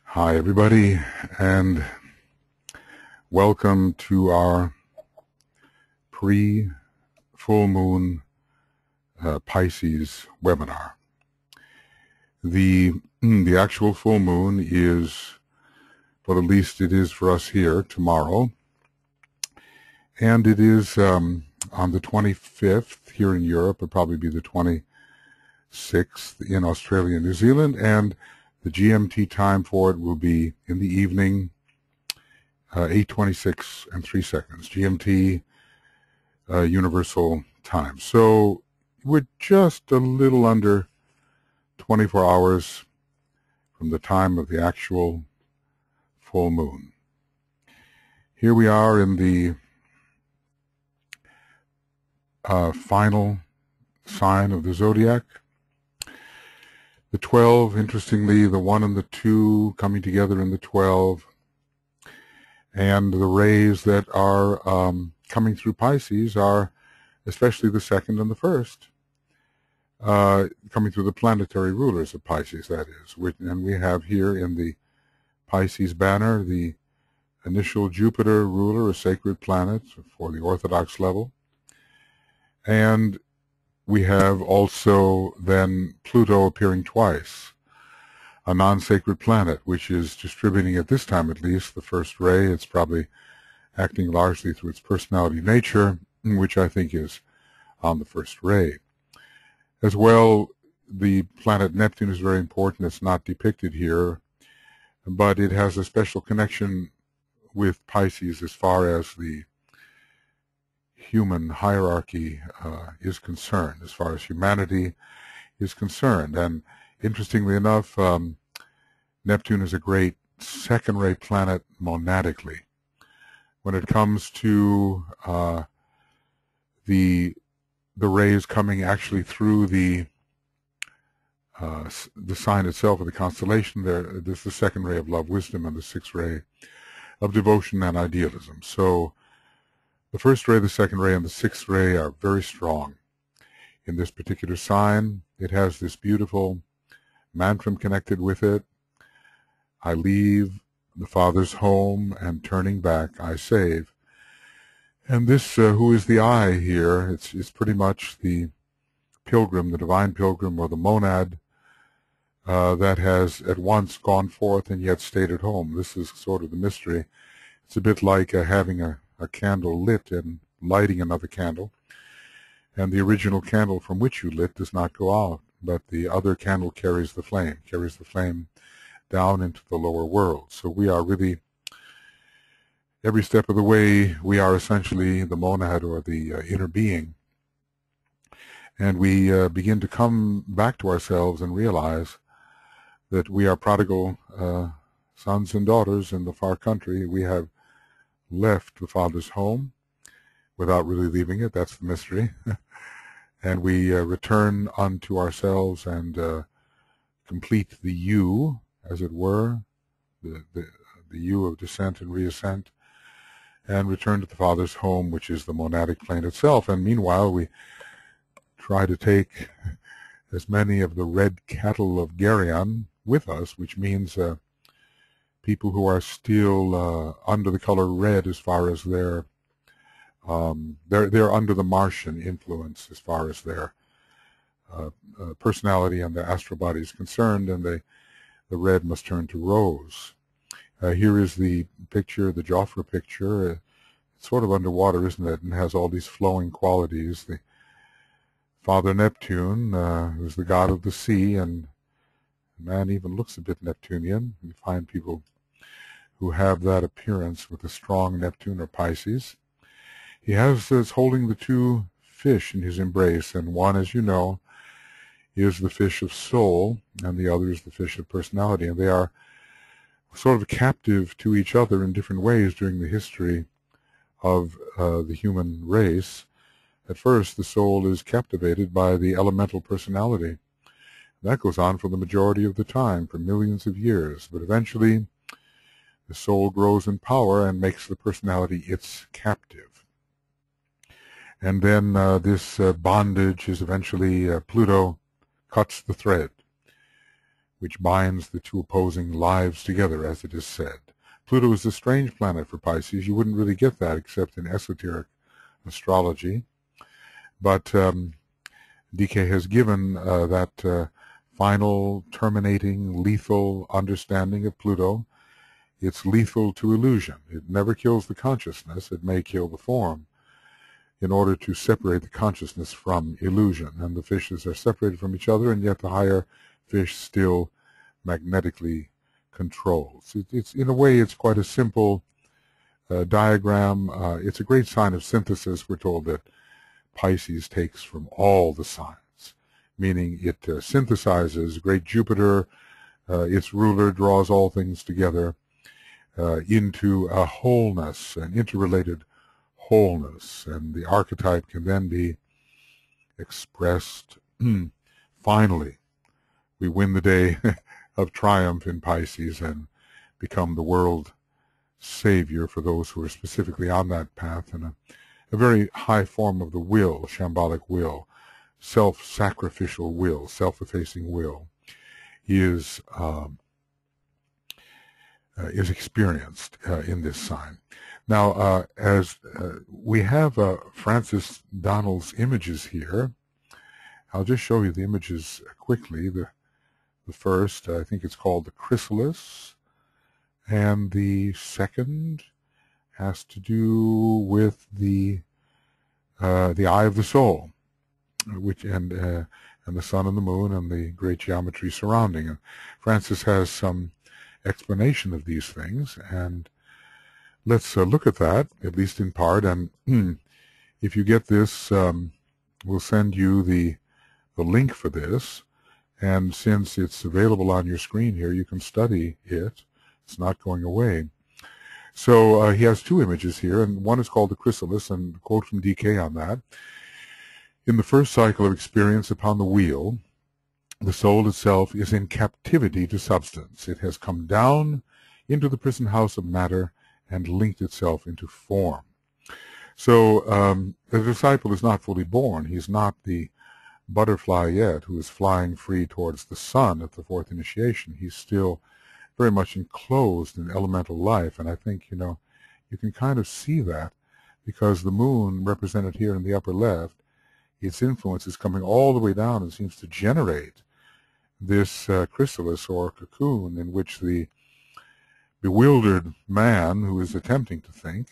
Hi, everybody, and welcome to our pre-full moon Pisces webinar. The actual full moon is, well, at least it is for us here, tomorrow, and it is on the 25th here in Europe. It'll probably be the 26th in Australia and New Zealand, and the GMT time for it will be in the evening, 8:26 and 3 seconds, GMT Universal Time. So we're just a little under 24 hours from the time of the actual full moon. Here we are in the final sign of the zodiac. The 12, interestingly, the 1 and the 2 coming together in the 12, and the rays that are coming through Pisces are especially the 2nd and the 1st, coming through the planetary rulers of Pisces, that is. And we have here in the Pisces banner the initial Jupiter ruler, a sacred planet for the Orthodox level. And we have also then Pluto appearing twice, a non-sacred planet, which is distributing, at this time at least, the first ray. It's probably acting largely through its personality nature, which I think is on the first ray. As well, the planet Neptune is very important. It's not depicted here, but it has a special connection with Pisces as far as the human hierarchy is concerned, as far as humanity is concerned. And interestingly enough, Neptune is a great second-rate planet monadically. When it comes to the rays coming actually through the sign itself, or the constellation, there's the second ray of love, wisdom, and the sixth ray of devotion and idealism. So the first ray, the second ray, and the sixth ray are very strong in this particular sign. It has this beautiful mantra connected with it. I leave the Father's home, and turning back I save. And this, who is the I here, it's pretty much the pilgrim, the divine pilgrim, or the monad that has at once gone forth and yet stayed at home. This is sort of the mystery. It's a bit like having a candle lit and lighting another candle, and the original candle from which you lit does not go out, but the other candle carries the flame down into the lower world. So we are really, every step of the way, we are essentially the monad, or the inner being, and we begin to come back to ourselves and realize that we are prodigal sons and daughters in the far country. We have left the Father's home without really leaving it. That's the mystery. And we return unto ourselves and complete the U, as it were, the U of descent and reascent, and return to the Father's home, which is the monadic plane itself. And meanwhile, we try to take as many of the red cattle of Geryon with us, which means people who are still under the color red, as far as they're under the Martian influence as far as their personality and their astral body is concerned, and the red must turn to rose. Here is the picture, the Joffre picture. It's sort of underwater, isn't it? And has all these flowing qualities. The Father Neptune, who's the god of the sea, and man even looks a bit Neptunian. You find people who have that appearance with a strong Neptune or Pisces. He is holding the two fish in his embrace, and one, as you know, is the fish of soul, and the other is the fish of personality, and they are sort of captive to each other in different ways during the history of the human race. At first, the soul is captivated by the elemental personality. That goes on for the majority of the time, for millions of years, but eventually the soul grows in power and makes the personality its captive. And then this bondage is eventually, Pluto cuts the thread, which binds the two opposing lives together, as it is said. Pluto is a strange planet for Pisces. You wouldn't really get that except in esoteric astrology. But DK has given that final, terminating, lethal understanding of Pluto. It's lethal to illusion. It never kills the consciousness. It may kill the form in order to separate the consciousness from illusion. And the fishes are separated from each other, and yet the higher fish still magnetically controls. It's in a way, it's quite a simple diagram. It's a great sign of synthesis. We're told that Pisces takes from all the signs, meaning it synthesizes. Great Jupiter, its ruler, draws all things together into a wholeness, an interrelated wholeness, and the archetype can then be expressed. Finally, we win the day of triumph in Pisces and become the world savior for those who are specifically on that path, and a very high form of the will, shambolic will, self-sacrificial will, self-effacing will, is experienced in this sign. Now, as we have Francis Donnell's images here, I'll just show you the images quickly. The first, I think it's called the chrysalis, and the second has to do with the eye of the soul, which and the sun and the moon and the great geometry surrounding. And Francis has some explanation of these things, and let's look at that, at least in part. And if you get this, we'll send you the link for this, and since it's available on your screen here, you can study it. It's not going away. So he has two images here, and one is called the chrysalis, and a quote from DK on that. In the first cycle of experience upon the wheel, the soul itself is in captivity to substance. It has come down into the prison house of matter and linked itself into form. So the disciple is not fully born. He's not the butterfly yet who is flying free towards the sun at the fourth initiation. He's still very much enclosed in elemental life, and I think, you can kind of see that because the moon, represented here in the upper left, its influence is coming all the way down and seems to generate this chrysalis or cocoon in which the bewildered man who is attempting to think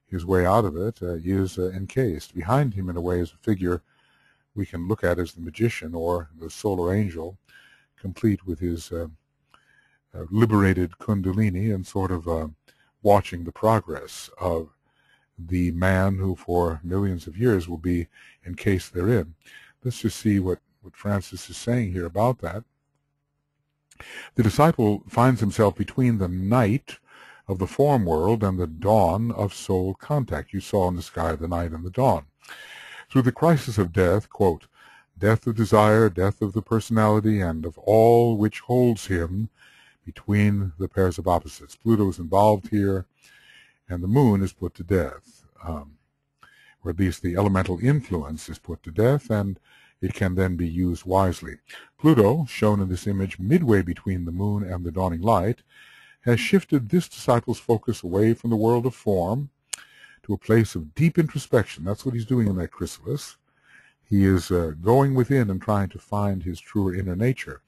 his way out of it is encased. Behind him, in a way, is a figure we can look at as the magician or the solar angel, complete with his liberated kundalini and sort of watching the progress of the man who for millions of years will be encased therein. Let's just see what Francis is saying here about that. The disciple finds himself between the night of the form world and the dawn of soul contact. You saw in the sky the night and the dawn. Through the crisis of death, quote, death of desire, death of the personality, and of all which holds him between the pairs of opposites. Pluto is involved here, and the moon is put to death, or at least the elemental influence is put to death, and it can then be used wisely. Pluto, shown in this image midway between the moon and the dawning light, has shifted this disciple's focus away from the world of form to a place of deep introspection. That's what he's doing in that chrysalis. He is going within and trying to find his truer inner nature.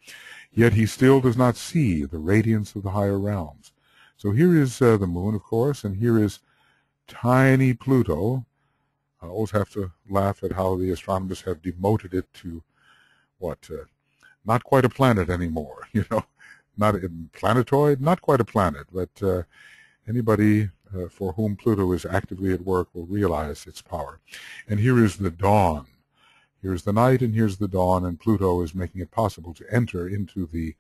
Yet he still does not see the radiance of the higher realms. So here is the moon, of course, and here is tiny Pluto. I always have to laugh at how the astronomers have demoted it to, not quite a planet anymore, not a planetoid, not quite a planet, but anybody for whom Pluto is actively at work will realize its power. And here is the dawn. Here's the night and here's the dawn, and Pluto is making it possible to enter into the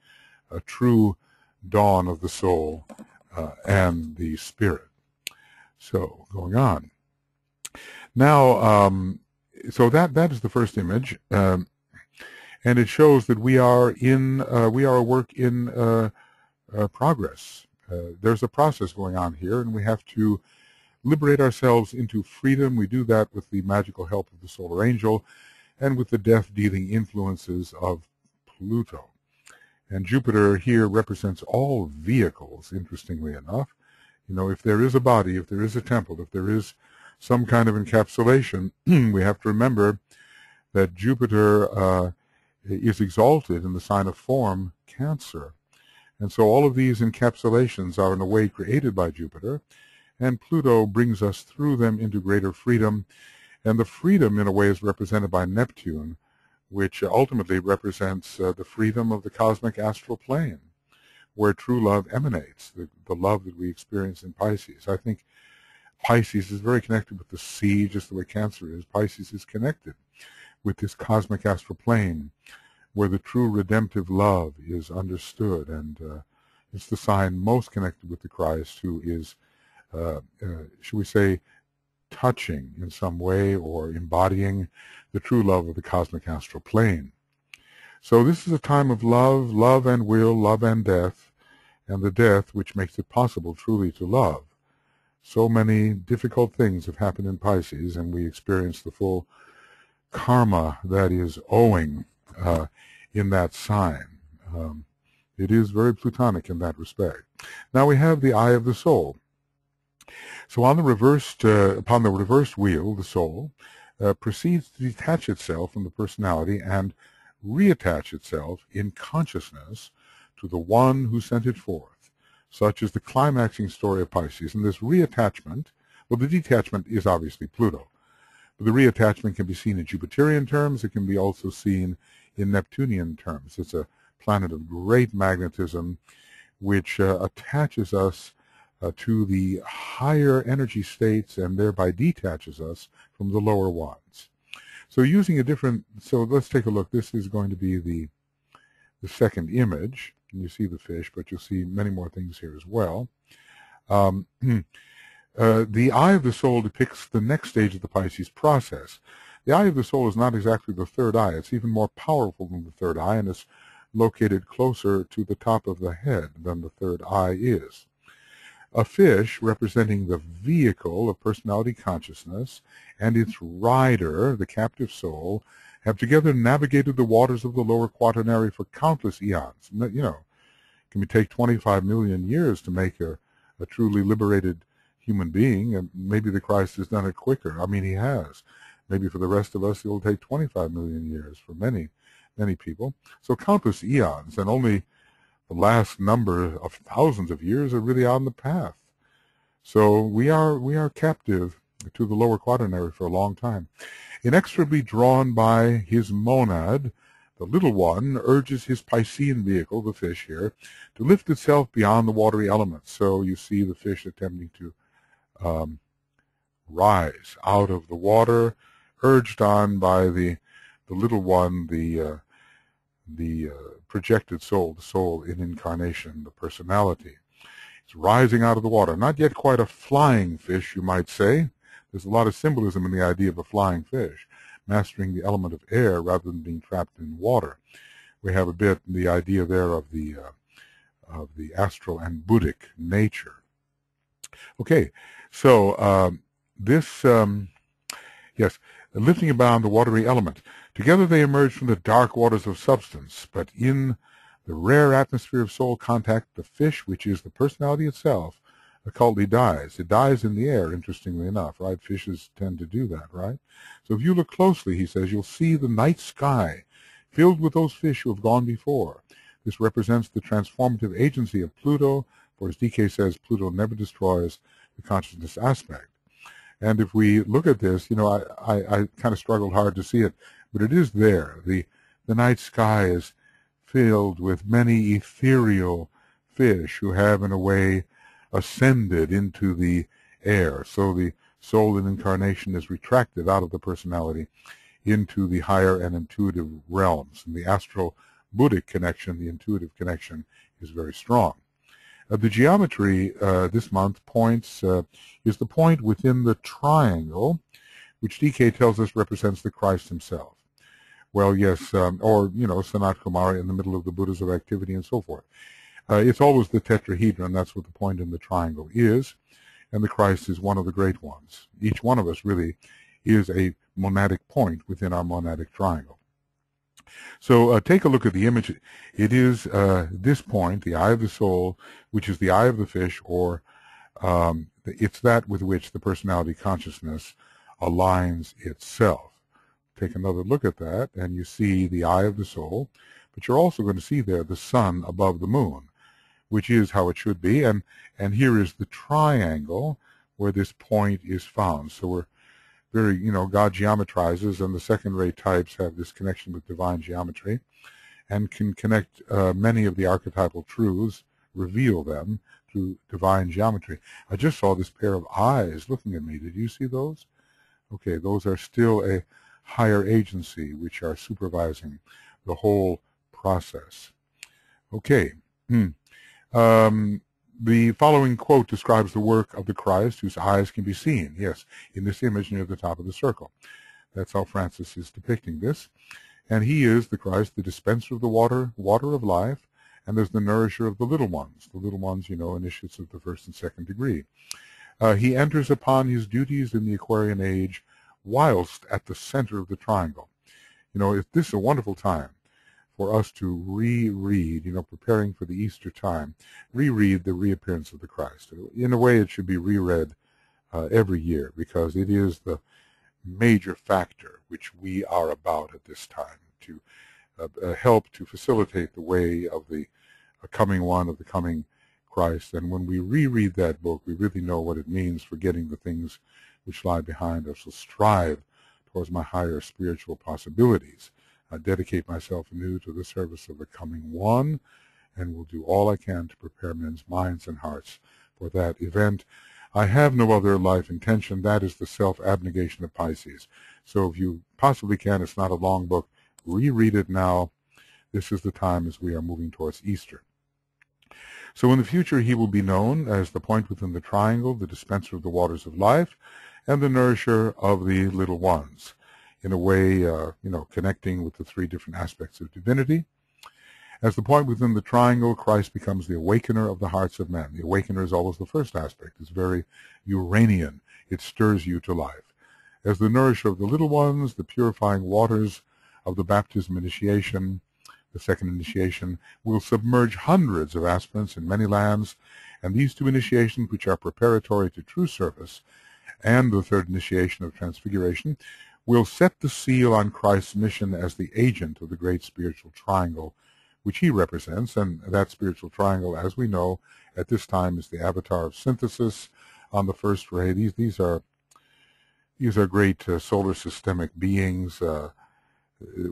true dawn of the soul and the spirit. So, going on. Now, so that is the first image, and it shows that we are a work in progress. There's a process going on here, and we have to liberate ourselves into freedom. We do that with the magical help of the solar angel and with the death-dealing influences of Pluto. And Jupiter here represents all vehicles, interestingly enough. You know, if there is a body, if there is a temple, if there is some kind of encapsulation, we have to remember that Jupiter is exalted in the sign of form, Cancer. And so all of these encapsulations are in a way created by Jupiter, and Pluto brings us through them into greater freedom. And the freedom, in a way, is represented by Neptune, which ultimately represents the freedom of the cosmic astral plane, where true love emanates, the love that we experience in Pisces. I think Pisces is very connected with the sea, just the way Cancer is. Pisces is connected with this cosmic astral plane, where the true redemptive love is understood, and it's the sign most connected with the Christ, who is, should we say, touching in some way or embodying the true love of the cosmic astral plane. So this is a time of love, love and will, love and death, and the death which makes it possible truly to love. So many difficult things have happened in Pisces, and we experience the full karma that is owing in that sign. It is very Plutonic in that respect. Now we have the eye of the soul. So on the reversed, upon the reversed wheel, the soul proceeds to detach itself from the personality and reattach itself in consciousness to the one who sent it forth. Such is the climaxing story of Pisces. And this reattachment, well, the detachment is obviously Pluto, but the reattachment can be seen in Jupiterian terms. It can be also seen in Neptunian terms. It's a planet of great magnetism, which attaches us to the higher energy states and thereby detaches us from the lower ones. So using a different, so let's take a look. This is going to be the second image. And you see the fish, but you'll see many more things here as well. The eye of the soul depicts the next stage of the Pisces process. The eye of the soul is not exactly the third eye. It's even more powerful than the third eye, and it's located closer to the top of the head than the third eye is. A fish, representing the vehicle of personality consciousness, and its rider, the captive soul, have together navigated the waters of the lower quaternary for countless eons. You know, it can take 25 million years to make a truly liberated human being, and maybe the Christ has done it quicker. I mean, he has. Maybe for the rest of us, it will take 25 million years for many, many people. So countless eons, and only the last number of thousands of years are really on the path. So we are captive to the lower quaternary for a long time. Inexorably drawn by his monad, the little one urges his Piscean vehicle, the fish here, to lift itself beyond the watery elements. So you see the fish attempting to rise out of the water, urged on by the little one, the projected soul, the soul in incarnation, the personality. It's rising out of the water. Not yet quite a flying fish, you might say. There's a lot of symbolism in the idea of a flying fish, mastering the element of air rather than being trapped in water. We have a bit the idea there of the astral and Buddhic nature. Okay, so yes, lifting abound the watery element. Together they emerge from the dark waters of substance, but in the rare atmosphere of soul contact, the fish, which is the personality itself, occultly dies. It dies in the air, interestingly enough, right? Fishes tend to do that, right? So if you look closely, he says, you'll see the night sky filled with those fish who have gone before. This represents the transformative agency of Pluto, for as DK says, Pluto never destroys the consciousness aspect. And if we look at this, you know, I kind of struggled hard to see it, but it is there. The night sky is filled with many ethereal fish who have, in a way, ascended into the air. So the soul in incarnation is retracted out of the personality into the higher and intuitive realms. And the astral Buddhic connection, the intuitive connection, is very strong. The geometry this month is the point within the triangle, which DK tells us represents the Christ himself. Well, yes, or, you know, Sanat Kumara in the middle of the Buddhas of activity and so forth. It's always the tetrahedron. That's what the point in the triangle is, and the Christ is one of the great ones. Each one of us really is a monadic point within our monadic triangle. So take a look at the image. It is this point, the eye of the soul, which is the eye of the fish, or it's that with which the personality consciousness aligns itself. Take another look at that, and you see the eye of the soul, but you're also going to see there the sun above the moon, which is how it should be, and here is the triangle where this point is found. So we're very, God geometrizes, and the second ray types have this connection with divine geometry and can connect many of the archetypal truths, reveal them through divine geometry. I just saw this pair of eyes looking at me. Did you see those? Okay, those are still a higher agency which are supervising the whole process. Okay. The following quote describes the work of the Christ whose eyes can be seen. Yes, in this image near the top of the circle. That's how Francis is depicting this. And he is, the Christ, the dispenser of the water of life, and there's the nourisher of the little ones. The little ones, initiates of the first and second degree. He enters upon his duties in the Aquarian age whilst at the center of the triangle. This is a wonderful time for us to reread, preparing for the Easter time, reread the reappearance of the Christ. In a way, it should be reread every year, because it is the major factor which we are about at this time, to help to facilitate the way of the coming one, of the coming Christ. And when we reread that book, we really know what it means for getting the things which lie behind us. So strive towards my higher spiritual possibilities. I dedicate myself anew to the service of the coming one, and will do all I can to prepare men's minds and hearts for that event. I have no other life intention. That is the self-abnegation of Pisces. So if you possibly can, it's not a long book, reread it now. This is the time as we are moving towards Easter. So in the future, he will be known as the point within the triangle, the dispenser of the waters of life, and the nourisher of the little ones. In a way, connecting with the three different aspects of divinity. As the point within the triangle, Christ becomes the awakener of the hearts of men. The awakener is always the first aspect. It's very Uranian. It stirs you to life. As the nourisher of the little ones, the purifying waters of the baptism initiation, the second initiation, will submerge hundreds of aspirants in many lands, and these two initiations, which are preparatory to true service, and the third initiation of transfiguration, will set the seal on Christ's mission as the agent of the great spiritual triangle, which he represents. And that spiritual triangle, as we know, at this time is the avatar of synthesis on the first ray. These are great solar systemic beings.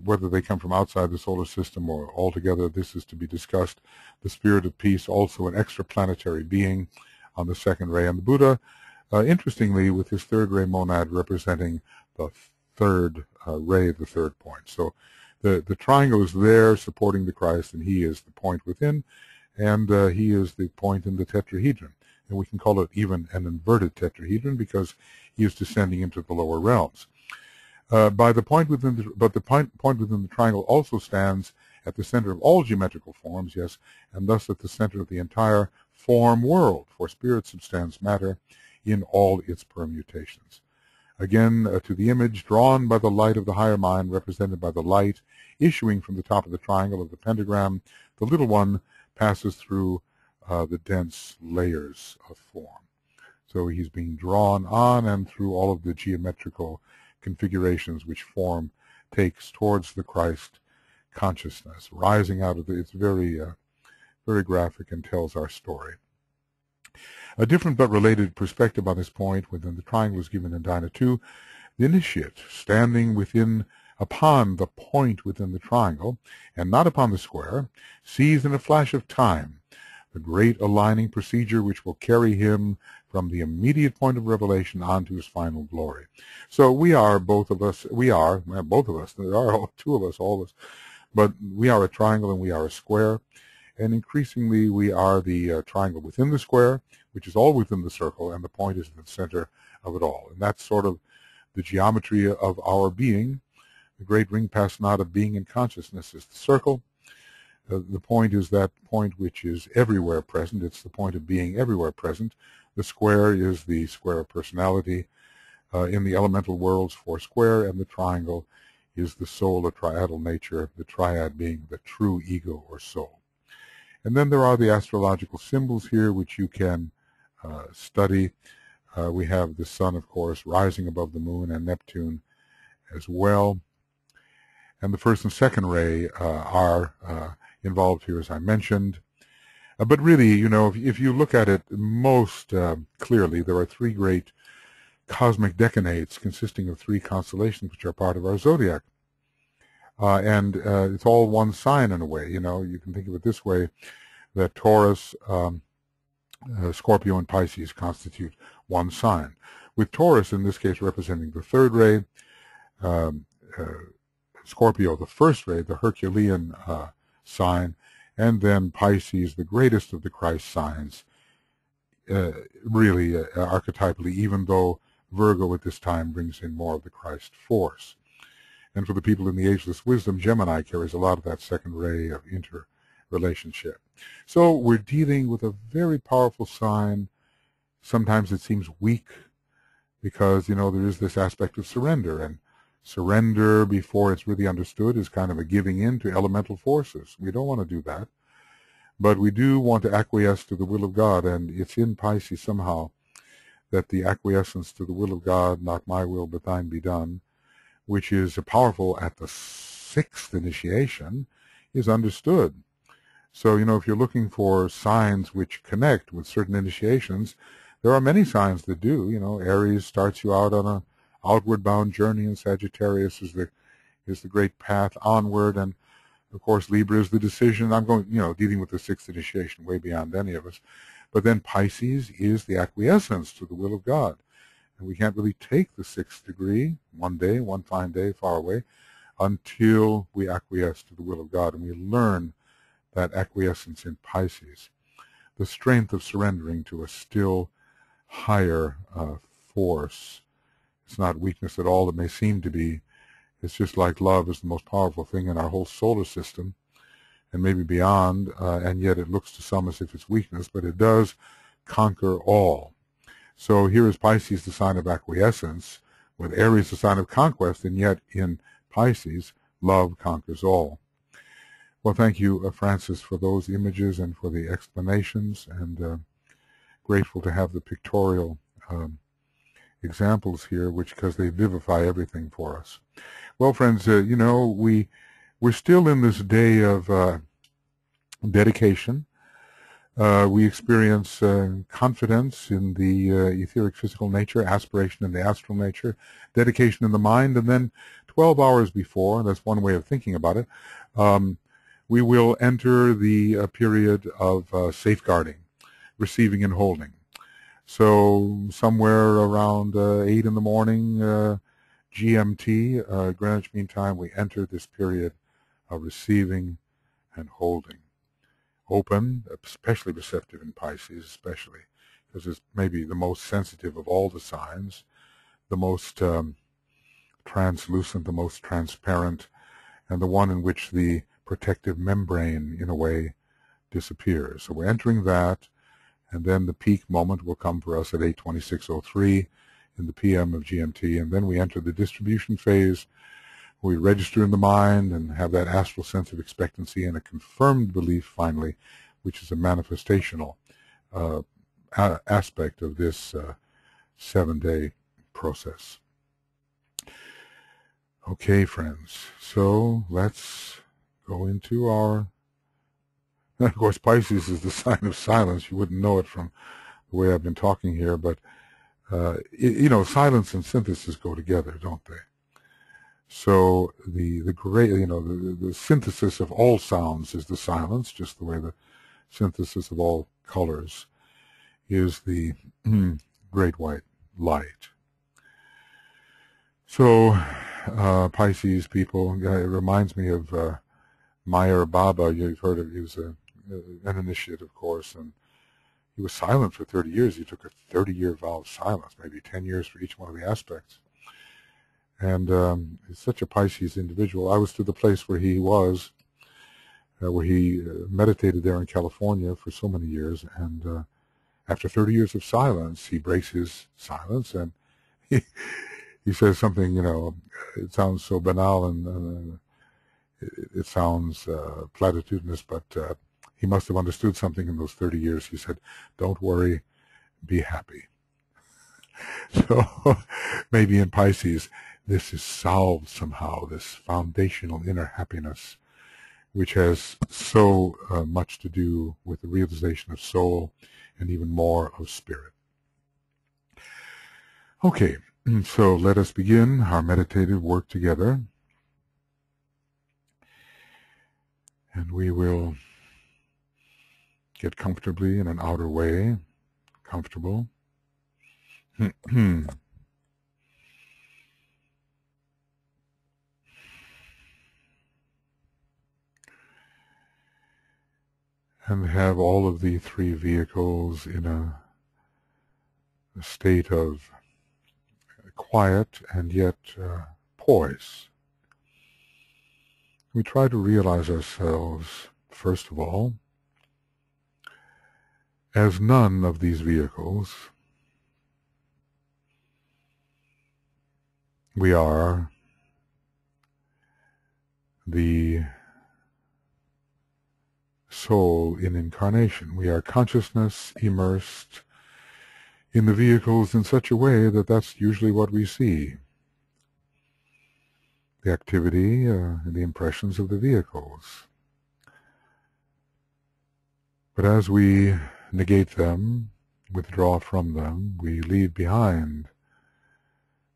Whether they come from outside the solar system or altogether, this is to be discussed. The spirit of peace, also an extraplanetary being on the second ray. And the Buddha, interestingly, with his third ray monad representing the third ray, the third point. So the triangle is there supporting the Christ, and he is the point within, and he is the point in the tetrahedron. And we can call it even an inverted tetrahedron because he is descending into the lower realms. But the point within the triangle also stands at the center of all geometrical forms, yes, and thus at the center of the entire form world, for spirit substance matter in all its permutations. Again, to the image drawn by the light of the higher mind, represented by the light issuing from the top of the triangle of the pentagram, the little one passes through the dense layers of form. So he's being drawn on and through all of the geometrical configurations which form takes towards the Christ consciousness, rising out of it's very graphic and tells our story. A different but related perspective on this point within the triangle is given in Dina 2. The initiate, standing upon the point within the triangle, and not upon the square, sees in a flash of time the great aligning procedure which will carry him from the immediate point of revelation on to his final glory. So there are two of us, all of us, but we are a triangle and we are a square, and increasingly we are the triangle within the square, which is all within the circle, and the point is at the center of it all. And that's sort of the geometry of our being. The great ring pass knot of being and consciousness is the circle. The point is that point which is everywhere present. It's the point of being everywhere present. The square is the square of personality in the elemental worlds for square, and the triangle is the soul, a triadal nature, the triad being the true ego or soul. And then there are the astrological symbols here, which you can study. We have the sun, of course, rising above the moon, and Neptune as well. And the first and second ray are involved here, as I mentioned. But really, you know, if you look at it most clearly, there are three great cosmic decanates consisting of three constellations which are part of our zodiac. And it's all one sign in a way. You know, you can think of it this way, that Taurus, Scorpio, and Pisces constitute one sign, with Taurus in this case representing the third ray, Scorpio the first ray, the Herculean sign, and then Pisces, the greatest of the Christ signs, really archetypally, even though Virgo at this time brings in more of the Christ force. And for the people in the ageless wisdom, Gemini carries a lot of that second ray of interrelationship. So we're dealing with a very powerful sign. Sometimes it seems weak because, you know, there is this aspect of surrender, and surrender before it's really understood is kind of a giving in to elemental forces. We don't want to do that, but we do want to acquiesce to the will of God, and it's in Pisces somehow that the acquiescence to the will of God, not my will but thine be done, which is powerful at the sixth initiation, is understood. So, you know, if you're looking for signs which connect with certain initiations, there are many signs that do. You know, Aries starts you out on an outward bound journey, and Sagittarius is the great path onward, and of course Libra is the decision. I'm going, you know, dealing with the sixth initiation way beyond any of us. But then Pisces is the acquiescence to the will of God. And we can't really take the sixth degree one day, one fine day far away, until we acquiesce to the will of God, and we learn that acquiescence in Pisces, the strength of surrendering to a still higher force. It's not weakness at all. It may seem to be. It's just like love is the most powerful thing in our whole solar system, and maybe beyond, and yet it looks to some as if it's weakness, but it does conquer all. So here is Pisces, the sign of acquiescence, with Aries, the sign of conquest, and yet in Pisces, love conquers all. Well, thank you, Francis, for those images and for the explanations, and grateful to have the pictorial examples here, because they vivify everything for us. Well, friends, you know, we're still in this day of dedication. We experience confidence in the etheric physical nature, aspiration in the astral nature, dedication in the mind, and then 12 hours before, and that's one way of thinking about it, we will enter the period of safeguarding, receiving and holding. So somewhere around 8 in the morning GMT, Greenwich Mean Time, we enter this period of receiving and holding. Open, especially receptive in Pisces, especially, because it's maybe the most sensitive of all the signs, the most translucent, the most transparent, and the one in which the protective membrane, in a way, disappears. So we're entering that, and then the peak moment will come for us at 8:26:03 in the PM of GMT, and then we enter the distribution phase. We register in the mind and have that astral sense of expectancy and a confirmed belief, finally, which is a manifestational aspect of this 7-day process. Okay, friends, so let's go into our... Of course, Pisces is the sign of silence. You wouldn't know it from the way I've been talking here, but, you know, silence and synthesis go together, don't they? So the great, you know, the synthesis of all sounds is the silence, just the way the synthesis of all colors is the great white light. So Pisces people, it reminds me of Meyer Baba. You've heard of, he was an initiate, of course, and he was silent for 30 years. He took a 30-year vow of silence, maybe 10 years for each one of the aspects. And he's such a Pisces individual. I was to the place where he was, where he meditated there in California for so many years, and after 30 years of silence, he breaks his silence, and he says something, it sounds so banal and it sounds platitudinous, but he must have understood something in those 30 years. He said, don't worry, be happy. So maybe in Pisces, this is solved somehow, this foundational inner happiness, which has so much to do with the realization of soul and even more of spirit. Okay, so let us begin our meditative work together. And we will get comfortably in an outer way, comfortable. And have all of the three vehicles in a state of quiet and yet poise. We try to realize ourselves, first of all, as none of these vehicles. We are the soul in incarnation. We are consciousness immersed in the vehicles in such a way that that's usually what we see. The activity and the impressions of the vehicles. But as we negate them, withdraw from them, we leave behind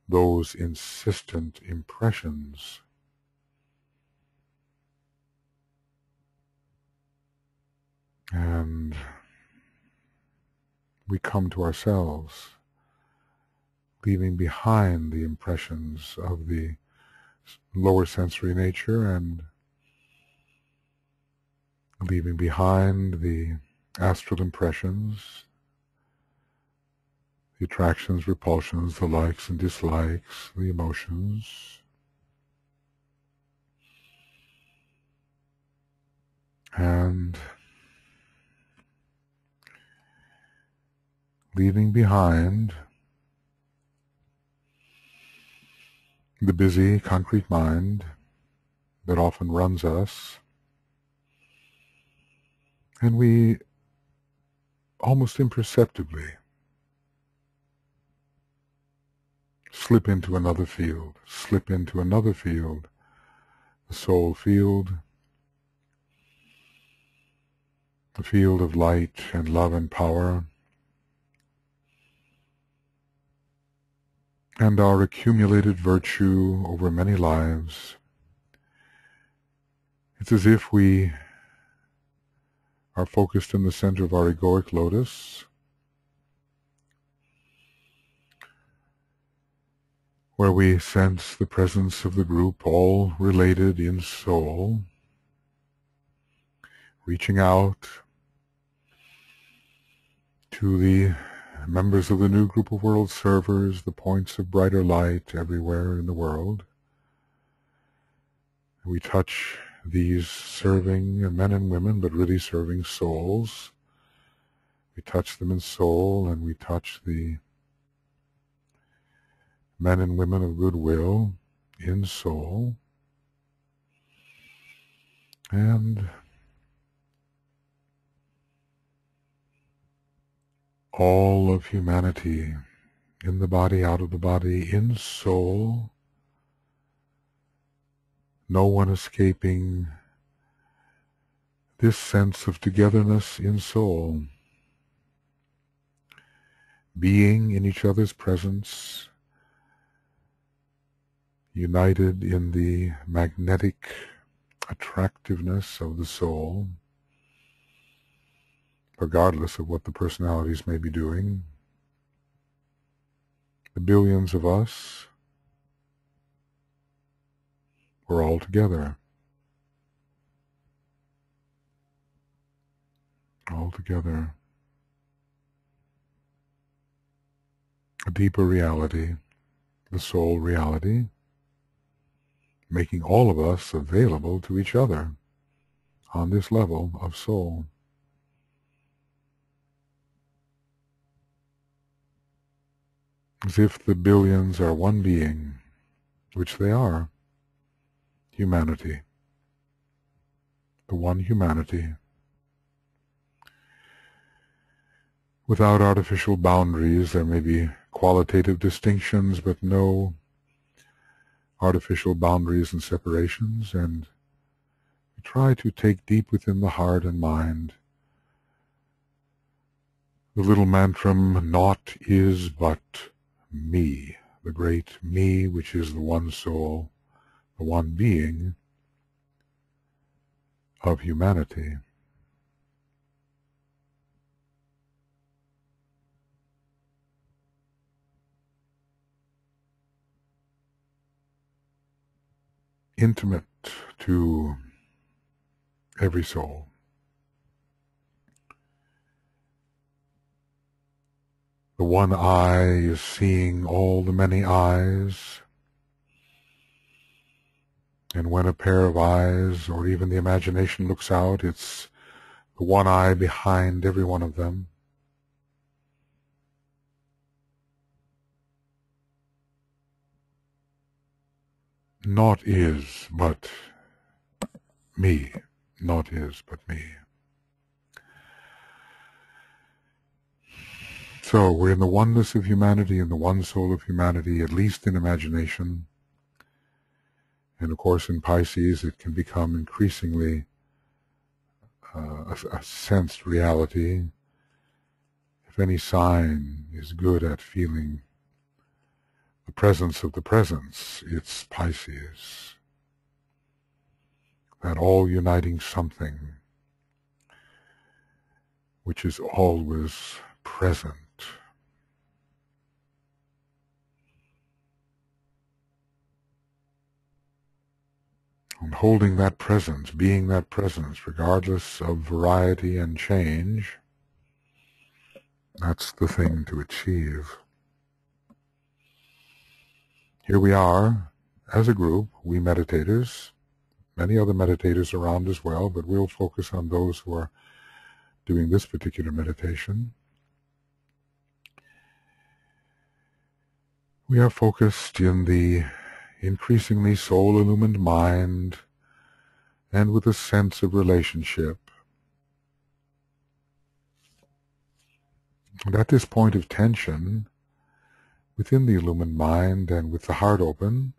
those insistent impressions. And we come to ourselves, leaving behind the impressions of the lower sensory nature and leaving behind the astral impressions, the attractions, repulsions, the likes and dislikes, the emotions. And leaving behind the busy, concrete mind that often runs us, and we almost imperceptibly slip into another field, the soul field, the field of light and love and power, and our accumulated virtue over many lives. It's as if we are focused in the center of our egoic lotus, where we sense the presence of the group, all related in soul, reaching out to the members of the new group of world servers, the points of brighter light everywhere in the world. We touch these serving men and women, but really serving souls. We touch them in soul, and we touch the men and women of goodwill in soul. And all of humanity, in the body, out of the body, in soul, no one escaping this sense of togetherness in soul, being in each other's presence, united in the magnetic attractiveness of the soul, regardless of what the personalities may be doing. The billions of us, we're all together. All together. A deeper reality, the soul reality, making all of us available to each other on this level of soul. as if the billions are one being, which they are, humanity, the one humanity, without artificial boundaries. There may be qualitative distinctions, but no artificial boundaries and separations, and we try to take deep within the heart and mind the little mantram, naught is but me, the great me, which is the one soul, the one being of humanity. Intimate to every soul. The one eye is seeing all the many eyes, and when a pair of eyes, or even the imagination, looks out, it's the one eye behind every one of them. Naught is but me. Naught is but me. So we're in the oneness of humanity, in the one soul of humanity, at least in imagination. And of course in Pisces it can become increasingly a sensed reality. If any sign is good at feeling the presence of the presence, it's Pisces. That all-uniting something which is always present. And holding that presence, being that presence, regardless of variety and change, that's the thing to achieve. Here we are, as a group, we meditators, many other meditators around as well, but we'll focus on those who are doing this particular meditation. We are focused in the increasingly soul-illumined mind and with a sense of relationship. And at this point of tension, within the illumined mind and with the heart open,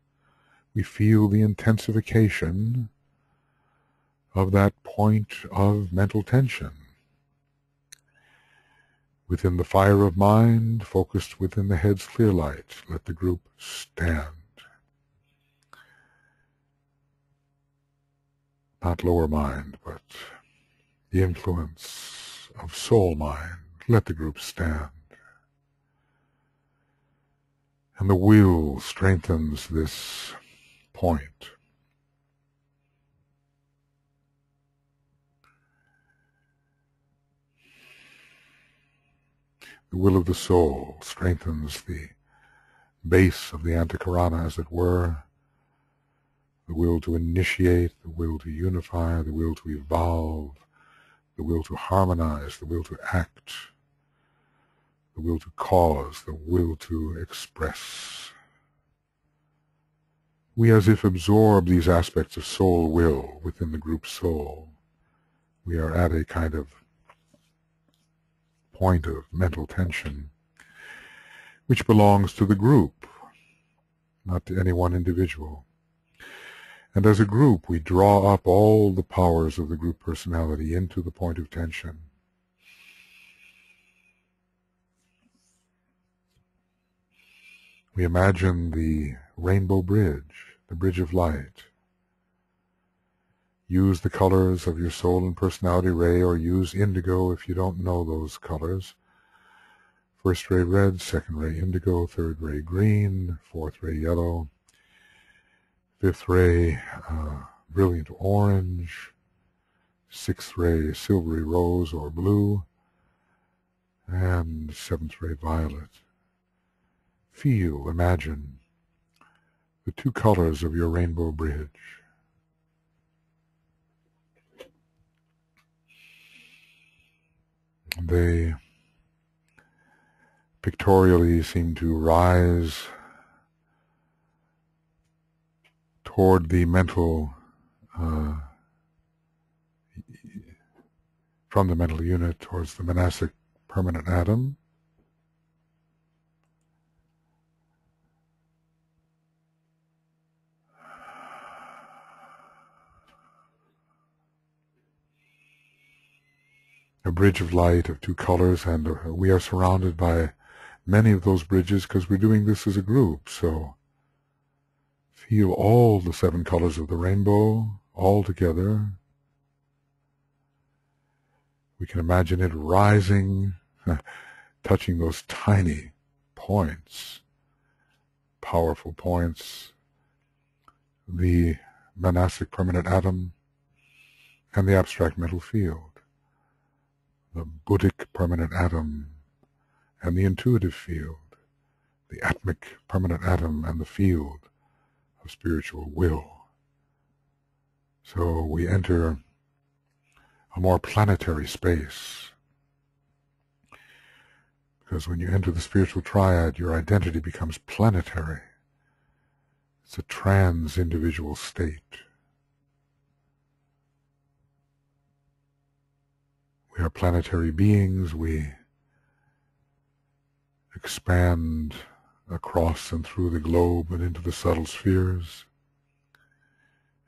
we feel the intensification of that point of mental tension. Within the fire of mind, focused within the head's clear light, let the group stand. Not lower mind, but the influence of soul mind. Let the group stand. And the will strengthens this point. The will of the soul strengthens the base of the antakarana, as it were. The will to initiate, the will to unify, the will to evolve, the will to harmonize, the will to act, the will to cause, the will to express. We as if absorb these aspects of soul will within the group soul. We are at a kind of point of mental tension which belongs to the group, not to any one individual. And as a group, we draw up all the powers of the group personality into the point of tension. We imagine the rainbow bridge, the bridge of light. Use the colors of your soul and personality ray, or use indigo if you don't know those colors. First ray red, second ray indigo, third ray green, fourth ray yellow, fifth ray brilliant orange, sixth ray silvery rose or blue, and seventh ray violet. Feel, imagine the two colors of your rainbow bridge. They pictorially seem to rise toward the mental, from the mental unit towards the monastic permanent atom. A bridge of light of two colors, and we are surrounded by many of those bridges because we're doing this as a group. So feel all the 7 colors of the rainbow all together. We can imagine it rising, touching those tiny points, powerful points, the monastic permanent atom and the abstract mental field, the Buddhic permanent atom and the intuitive field, the atmic permanent atom and the field of spiritual will. So we enter a more planetary space, because when you enter the spiritual triad, your identity becomes planetary. It's a trans-individual state. We are planetary beings. We expand across and through the globe and into the subtle spheres.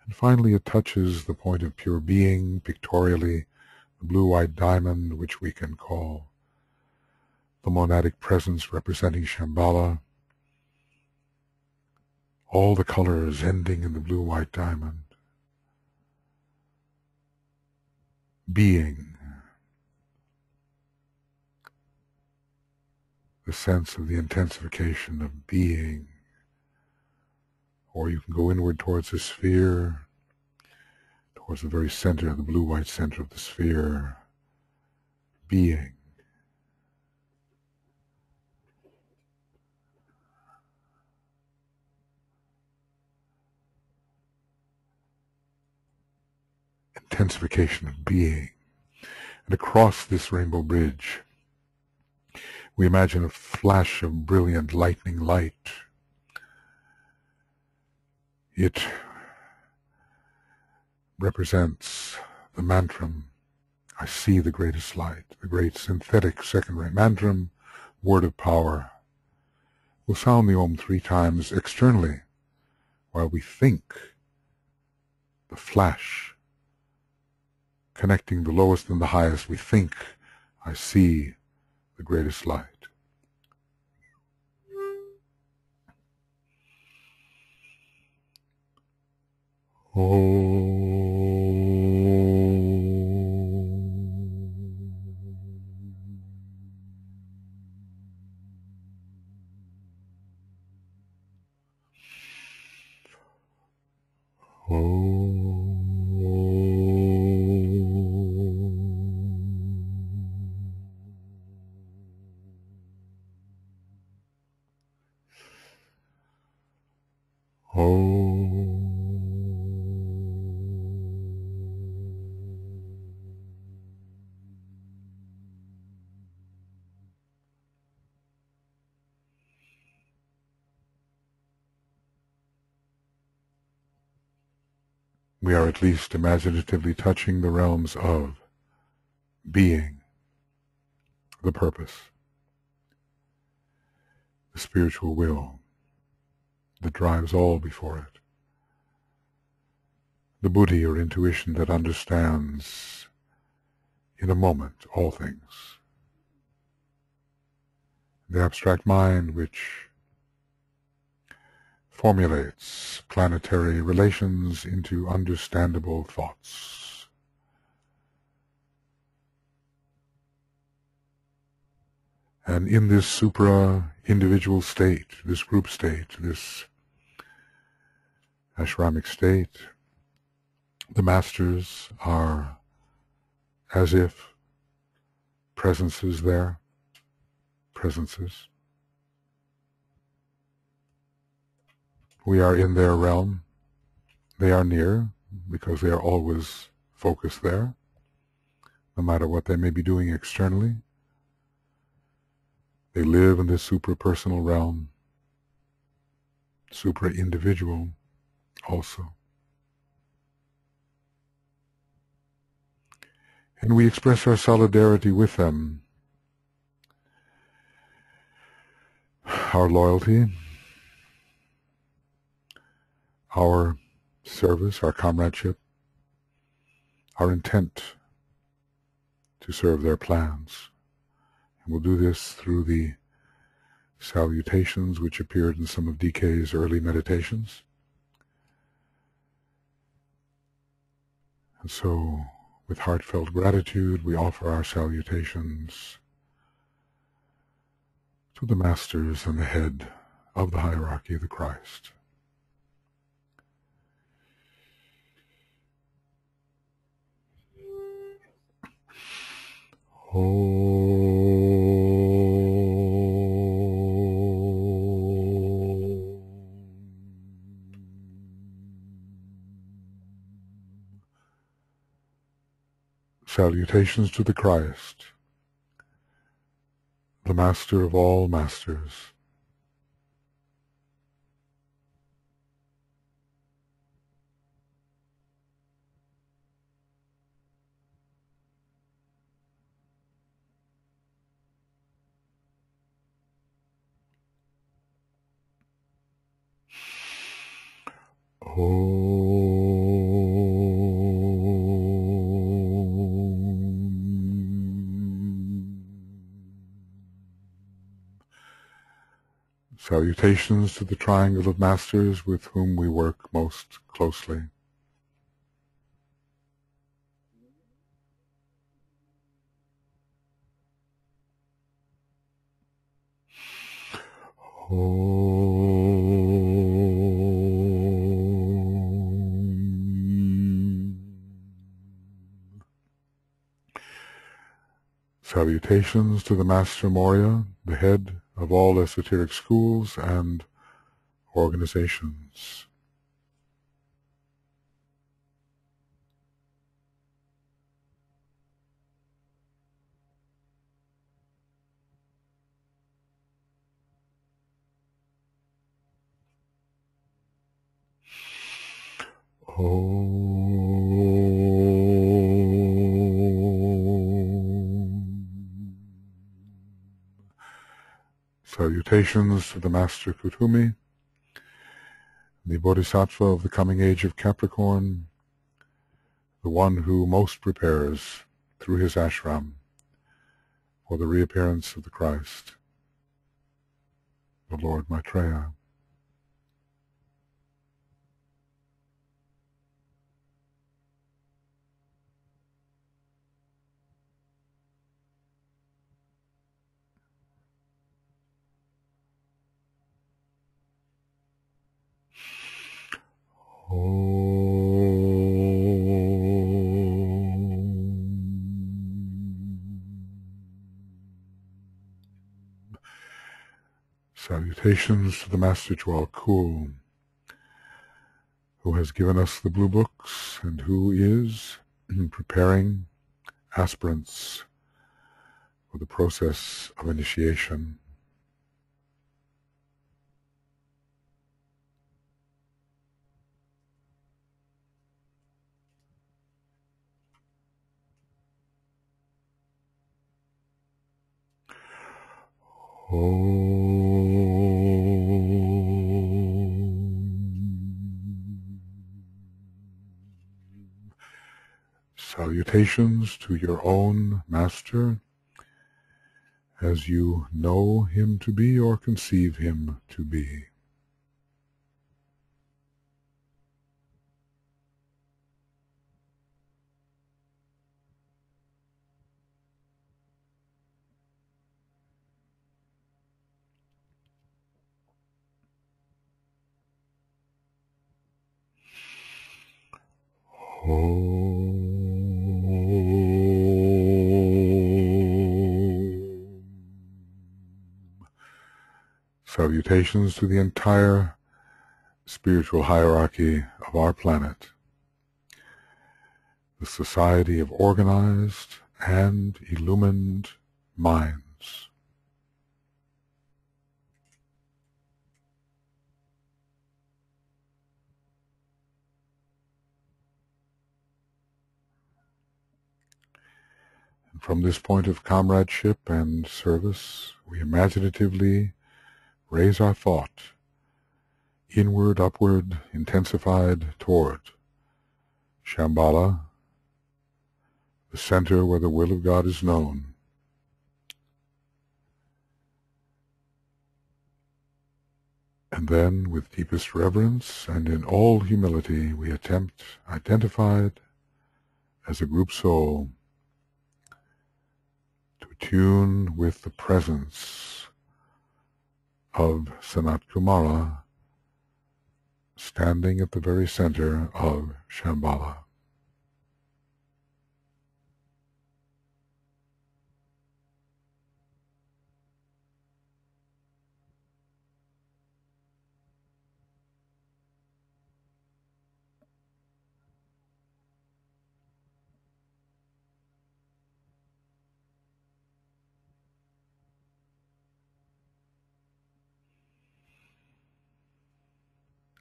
And finally it touches the point of pure being, pictorially, the blue-white diamond, which we can call the monadic presence representing Shambhala. All the colors ending in the blue-white diamond. Being. The sense of the intensification of being. Or you can go inward towards the sphere, towards the very center, the blue-white center of the sphere. Being. Intensification of being. And across this rainbow bridge, we imagine a flash of brilliant lightning light. It represents the mantram, I see the greatest light, the great synthetic second-ray mantram, word of power. We'll sound the Om 3 times externally while we think the flash, connecting the lowest and the highest. We think, I see the greatest light. Oh. We are at least imaginatively touching the realms of being, the purpose, the spiritual will that drives all before it, the buddhi or intuition that understands in a moment all things, the abstract mind which formulates planetary relations into understandable thoughts. And in this supra-individual state, this group state, this ashramic state, the masters are as if presences there, presences. We are in their realm. They are near because they are always focused there, no matter what they may be doing externally. They live in this supra-personal realm, supra-individual also. And we express our solidarity with them, our loyalty, our service, our comradeship, our intent to serve their plans. And we'll do this through the salutations which appeared in some of DK's early meditations. And so, with heartfelt gratitude, we offer our salutations to the Masters and the head of the hierarchy of the Christ. Salutations to the Christ, the Master of all Masters. Salutations to the triangle of masters with whom we work most closely. Salutations to the Master Morya, the head of all esoteric schools and organizations. Salutations to the Master Kutumi, the Bodhisattva of the coming age of Capricorn, the one who most prepares through his ashram for the reappearance of the Christ, the Lord Maitreya. Salutations to the Master Kul, who has given us the blue books and who is preparing aspirants for the process of initiation. Salutations to your own Master, as you know him to be or conceive him to be. Salutations to the entire spiritual hierarchy of our planet, the Society of Organized and Illumined Minds. From this point of comradeship and service, we imaginatively raise our thought inward, upward, intensified toward Shambhala, the center where the will of God is known. And then, with deepest reverence and in all humility, we attempt, identified as a group soul, to attune with the presence of Sanat Kumara, standing at the very center of Shambhala.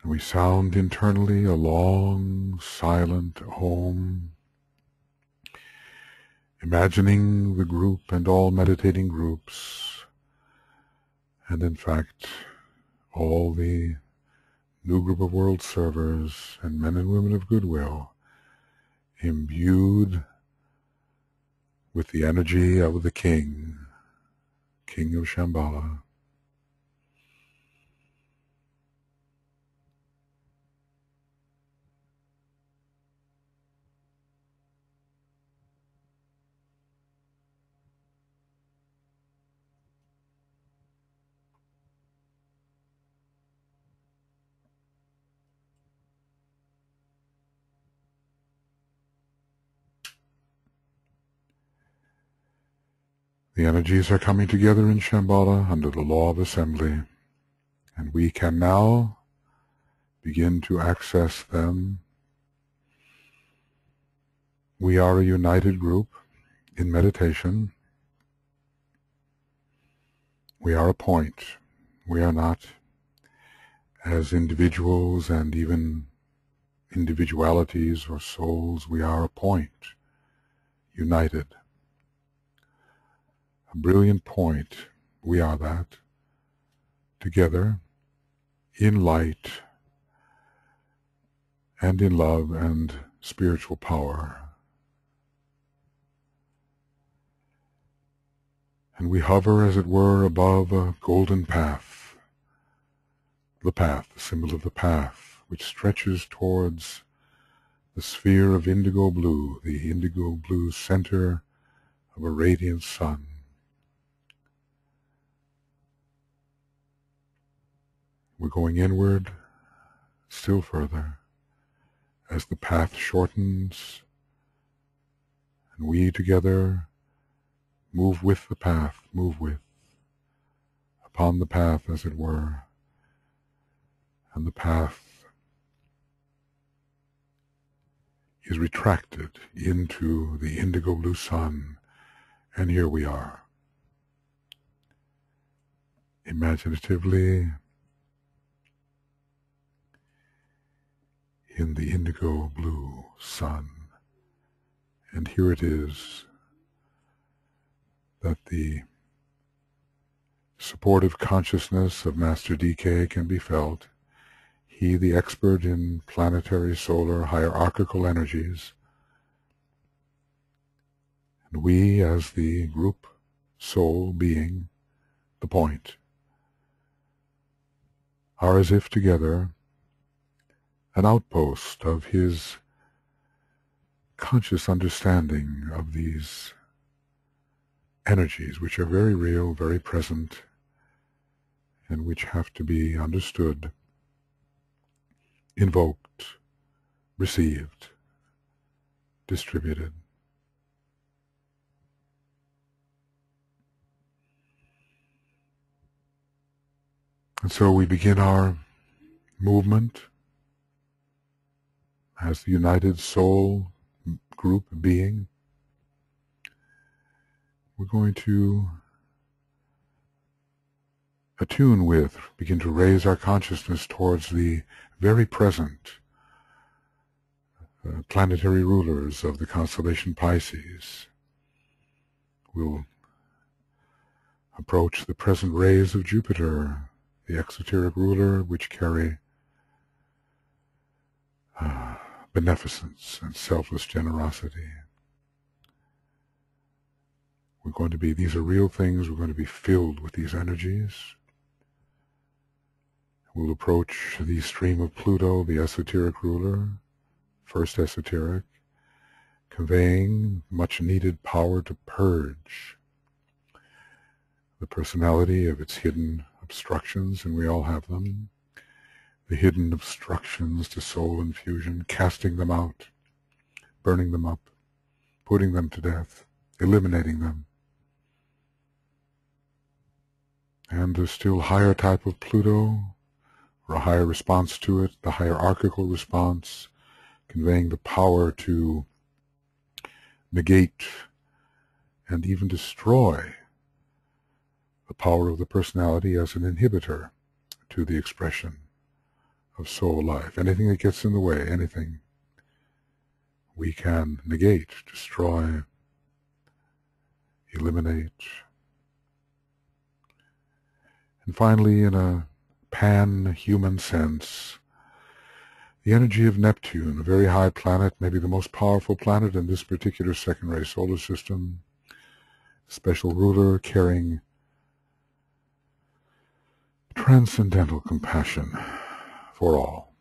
We sound internally a long, silent Om, imagining the group and all meditating groups, and in fact, all the new group of world servers and men and women of goodwill, imbued with the energy of the King, King of Shambhala. The energies are coming together in Shambhala under the law of assembly, and we can now begin to access them. We are a united group in meditation. We are a point. We are not, as individuals and even individualities or souls, we are a point, united. A brilliant point, we are that, together, in light and in love and spiritual power. And we hover, as it were, above a golden path, the symbol of the path, which stretches towards the sphere of indigo blue, the indigo blue center of a radiant sun. We're going inward still further as the path shortens, and we together move with the path, upon the path, as it were, and the path is retracted into the indigo blue sun, and here we are, imaginatively in the indigo blue sun. And here it is that the supportive consciousness of Master DK can be felt. He, the expert in planetary, solar, hierarchical energies, and we, as the group soul being, the point, are as if together an outpost of his conscious understanding of these energies, which are very real, very present, and which have to be understood, invoked, received, distributed. And so we begin our movement as the united soul group being. We're going to attune with, begin to raise our consciousness towards the very present planetary rulers of the constellation Pisces. We'll approach the present rays of Jupiter, the exoteric ruler, which carry beneficence and selfless generosity. These are real things. We're going to be filled with these energies. We'll approach the stream of Pluto, the esoteric ruler, first esoteric, conveying much needed power to purge the personality of its hidden obstructions, and we all have them. The hidden obstructions to soul infusion, casting them out, burning them up, putting them to death, eliminating them. And the still higher type of Pluto, or a higher response to it, the hierarchical response, conveying the power to negate and even destroy the power of the personality as an inhibitor to the expression of soul life. Anything that gets in the way, anything we can negate, destroy, eliminate. And finally, in a pan-human sense, the energy of Neptune, a very high planet, maybe the most powerful planet in this particular second-ray solar system, special ruler carrying transcendental compassion for all,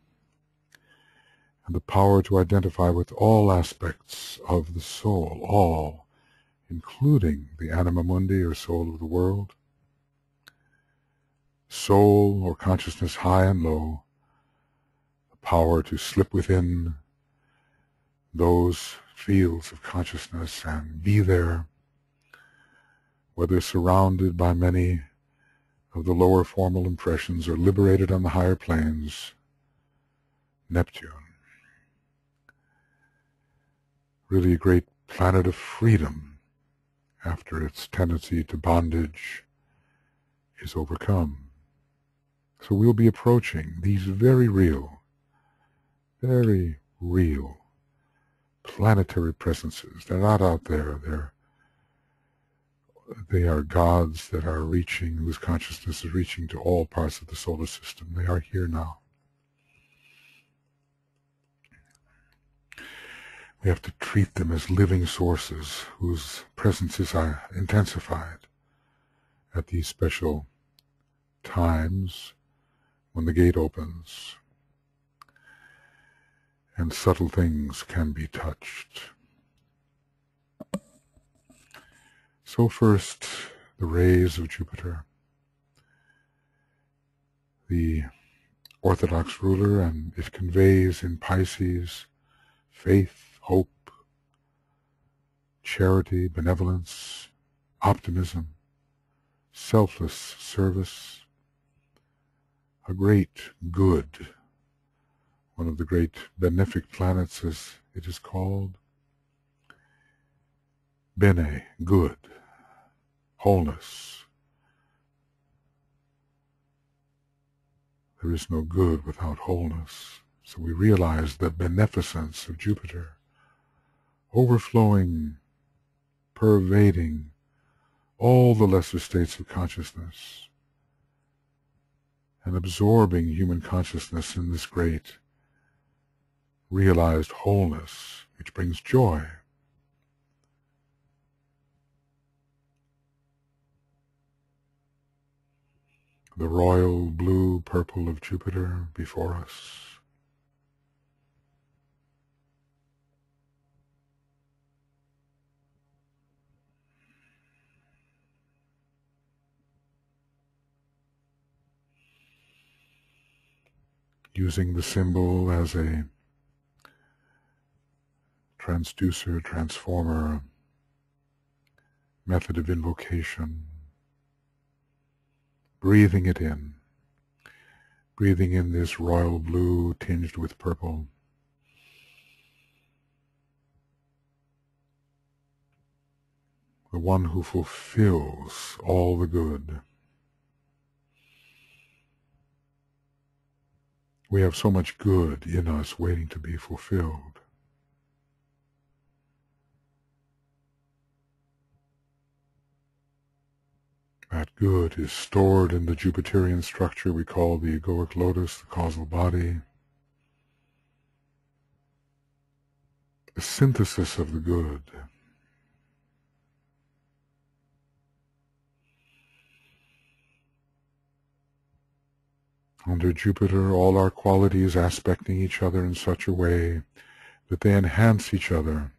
and the power to identify with all aspects of the soul, all, including the anima mundi, or soul of the world, soul or consciousness high and low, the power to slip within those fields of consciousness and be there, whether surrounded by many of the lower formal impressions or liberated on the higher planes. Neptune, really a great planet of freedom after its tendency to bondage is overcome. So we'll be approaching these very real planetary presences. They're not out there. They are gods that are reaching, whose consciousness is reaching to all parts of the solar system. They are here now. We have to treat them as living sources whose presences are intensified at these special times when the gate opens and subtle things can be touched. So first, the rays of Jupiter, the orthodox ruler, and it conveys in Pisces faith, hope, charity, benevolence, optimism, selfless service, a great good, one of the great benefic planets as it is called. Bene, good, wholeness. There is no good without wholeness. So we realize the beneficence of Jupiter, overflowing, pervading all the lesser states of consciousness, and absorbing human consciousness in this great realized wholeness, which brings joy. The royal blue-purple of Jupiter before us. Using the symbol as a transducer, transformer, method of invocation, breathing it in, breathing in this royal blue tinged with purple, the one who fulfills all the good. We have so much good in us waiting to be fulfilled. good is stored in the Jupiterian structure we call the egoic lotus, the causal body. The synthesis of the good. Under Jupiter, all our qualities aspecting each other in such a way that they enhance each other,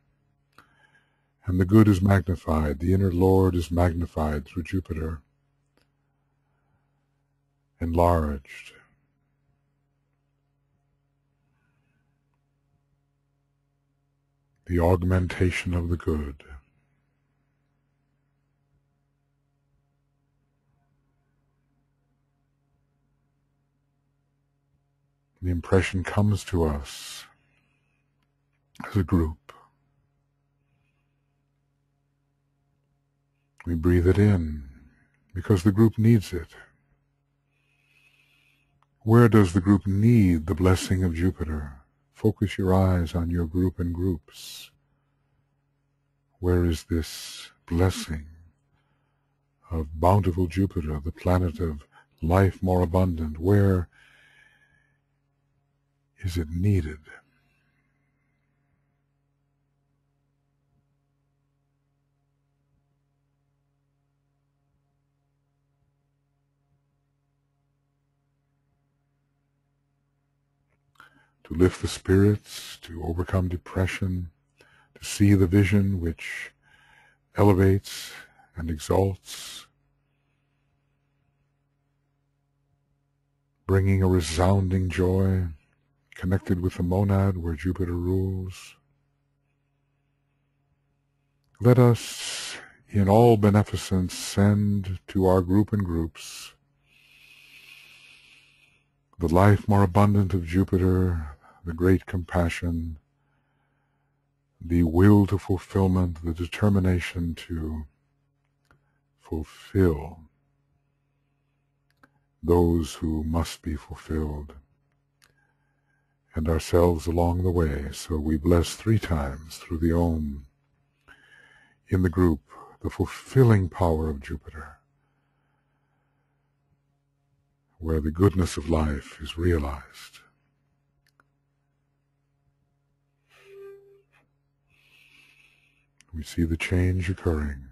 and the good is magnified. The inner Lord is magnified through Jupiter, enlarged. The augmentation of the good. The impression comes to us as a group. We breathe it in because the group needs it. Where does the group need the blessing of Jupiter? Focus your eyes on your group and groups. Where is this blessing of bountiful Jupiter, the planet of life more abundant? Where is it needed? To lift the spirits, to overcome depression, to see the vision which elevates and exalts, bringing a resounding joy, connected with the monad where Jupiter rules. Let us, in all beneficence, send to our group and groups the life more abundant of Jupiter, the great compassion, the will to fulfillment, the determination to fulfill those who must be fulfilled, and ourselves along the way. So we bless 3 times through the Om in the group, the fulfilling power of Jupiter, where the goodness of life is realized. We see the change occurring.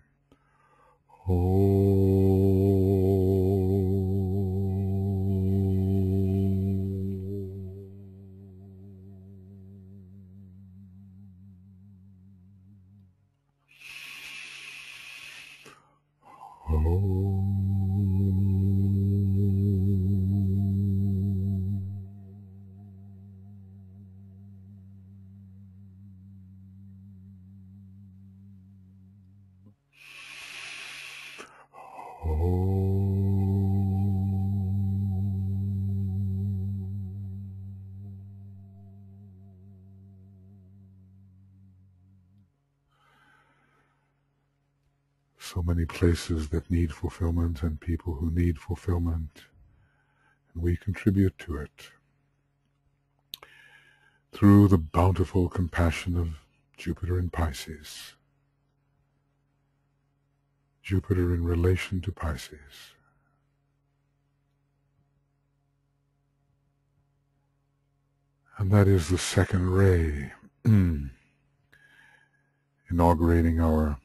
So many places that need fulfillment and people who need fulfillment, and we contribute to it through the bountiful compassion of Jupiter in Pisces. Jupiter in relation to Pisces. And that is the second ray inaugurating our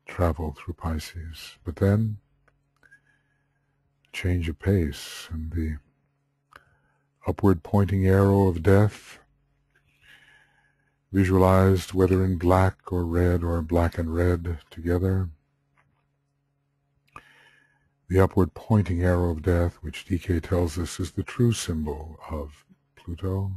travel through Pisces. But then, change of pace, and the upward pointing arrow of death, visualized whether in black or red or black and red together. The upward pointing arrow of death, which DK tells us is the true symbol of Pluto.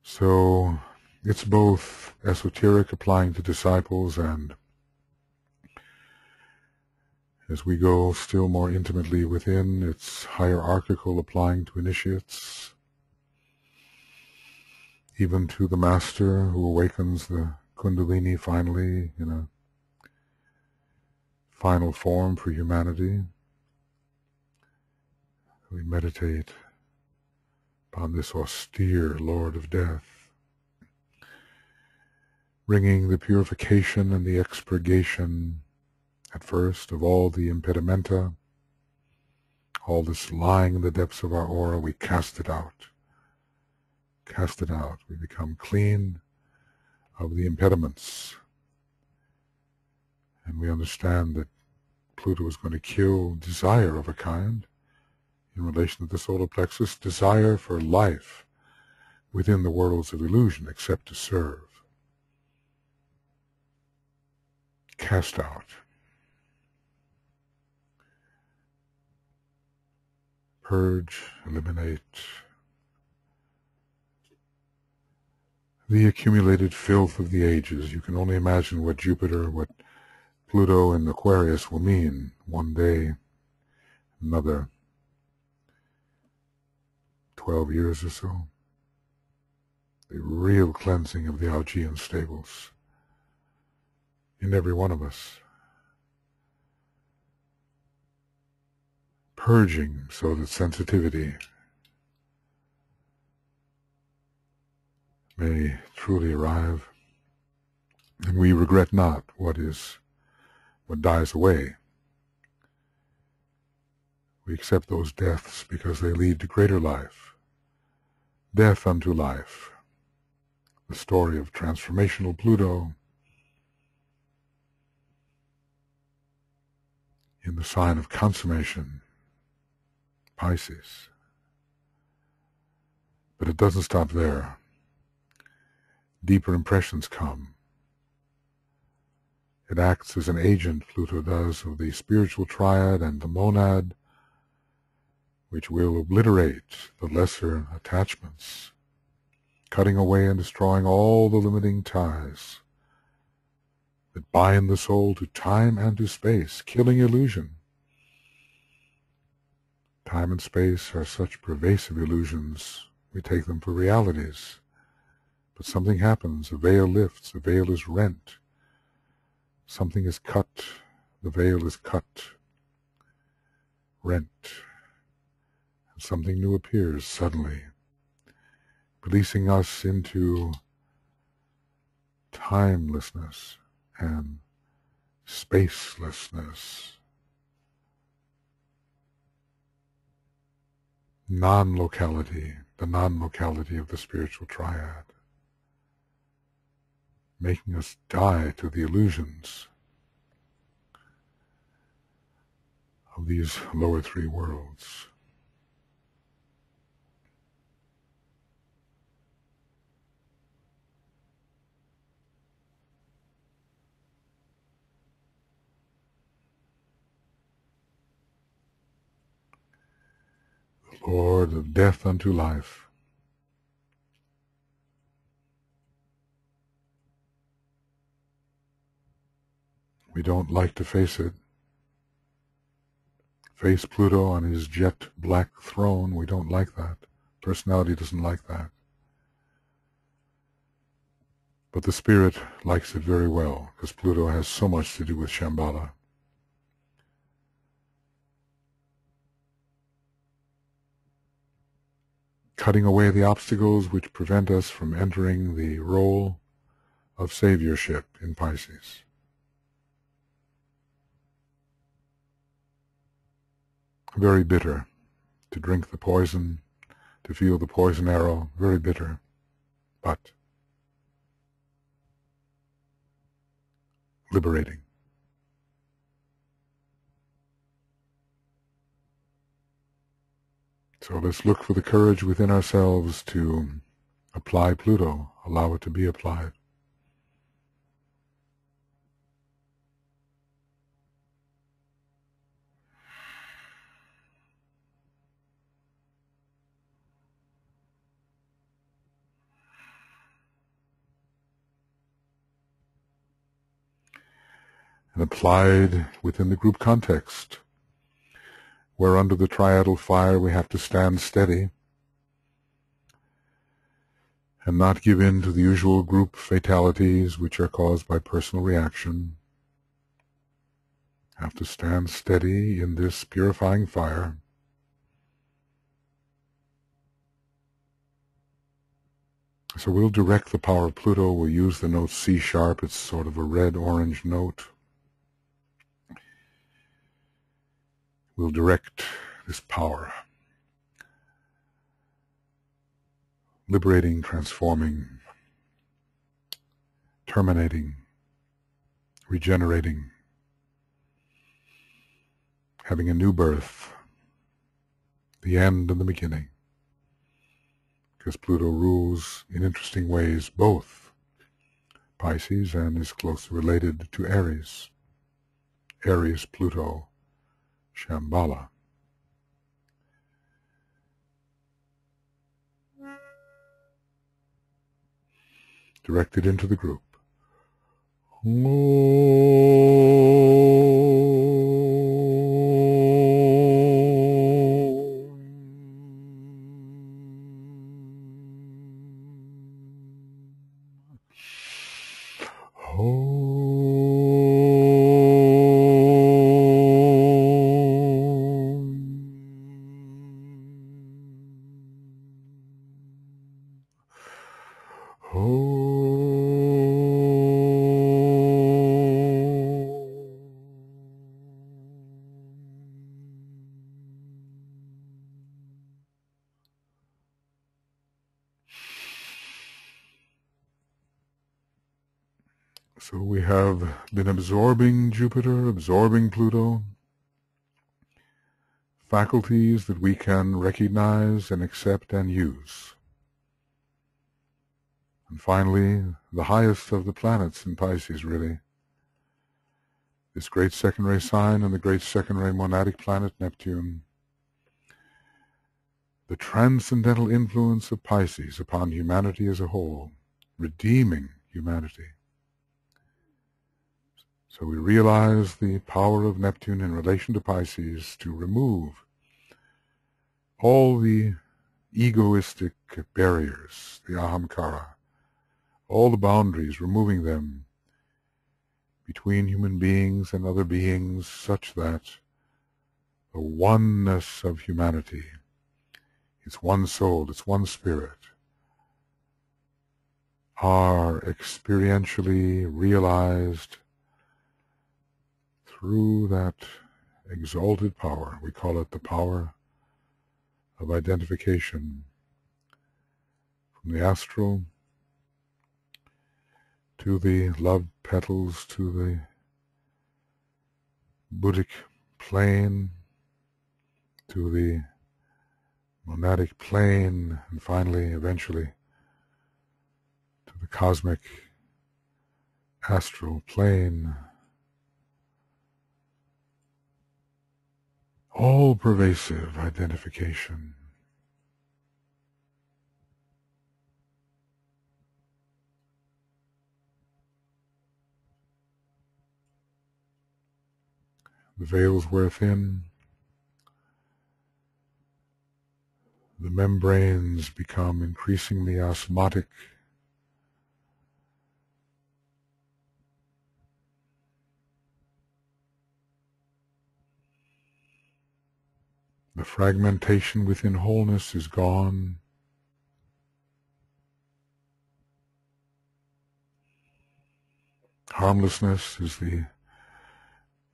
So it's both esoteric, applying to disciples, and as we go still more intimately within, it's hierarchical, applying to initiates, even to the master who awakens the Kundalini finally in a final form for humanity. We meditate upon this austere Lord of Death, bringing the purification and the expurgation at first, of all the impedimenta, all this lying in the depths of our aura, we cast it out. Cast it out. We become clean of the impediments. And we understand that Pluto is going to kill desire of a kind in relation to the solar plexus, desire for life within the worlds of illusion except to serve. Cast out. Purge, eliminate the accumulated filth of the ages. You can only imagine what Jupiter, what Pluto and Aquarius will mean one day, another 12 years or so. The real cleansing of the Augean stables in every one of us. Purging so that sensitivity may truly arrive, and we regret not what dies away. We accept those deaths because they lead to greater life. Death unto life. The story of transformational Pluto in the sign of consummation, Pisces. But it doesn't stop there. Deeper impressions come. It acts as an agent, Pluto does, of the spiritual triad and the monad, which will obliterate the lesser attachments, cutting away and destroying all the limiting ties that bind the soul to time and to space, killing illusion. Time and space are such pervasive illusions, we take them for realities. But something happens, a veil lifts, a veil is rent. Something is cut, the veil is cut, rent, and something new appears suddenly, releasing us into timelessness and spacelessness, non-locality, the non-locality of the spiritual triad, making us die to the illusions of these lower three worlds. The Lord of death unto life. We don't like to face it. Face Pluto on his jet black throne. We don't like that. Personality doesn't like that. But the spirit likes it very well, because Pluto has so much to do with Shambhala. Cutting away the obstacles which prevent us from entering the role of saviorship in Pisces. Very bitter to drink the poison, to feel the poison arrow, very bitter, but liberating. So let's look for the courage within ourselves to apply Pluto, allow it to be applied. And applied within the group context, where under the triadal fire we have to stand steady and not give in to the usual group fatalities which are caused by personal reaction. Have to stand steady in this purifying fire. So we'll direct the power of Pluto. We'll use the note C sharp. It's sort of a red-orange note. will direct this power, liberating, transforming, terminating, regenerating, having a new birth, the end and the beginning, because Pluto rules in interesting ways both Pisces and is closely related to Aries. Aries, Pluto, Shambhala. Directed into the group. So we have been absorbing Jupiter, absorbing Pluto, faculties that we can recognize and accept and use. And finally, the highest of the planets in Pisces, really, this great second-ray sign and the great second-ray monadic planet, Neptune, the transcendental influence of Pisces upon humanity as a whole, redeeming humanity. So we realize the power of Neptune in relation to Pisces to remove all the egoistic barriers, the ahamkara, all the boundaries, removing them between human beings and other beings, such that the oneness of humanity, its one soul, its one spirit, are experientially realized through that exalted power. We call it the power of identification, from the astral to the love petals, to the Buddhic plane, to the monadic plane, and finally, eventually, to the cosmic astral plane. All-pervasive identification. The veils wear thin. The membranes become increasingly osmotic. The fragmentation within wholeness is gone. Harmlessness is the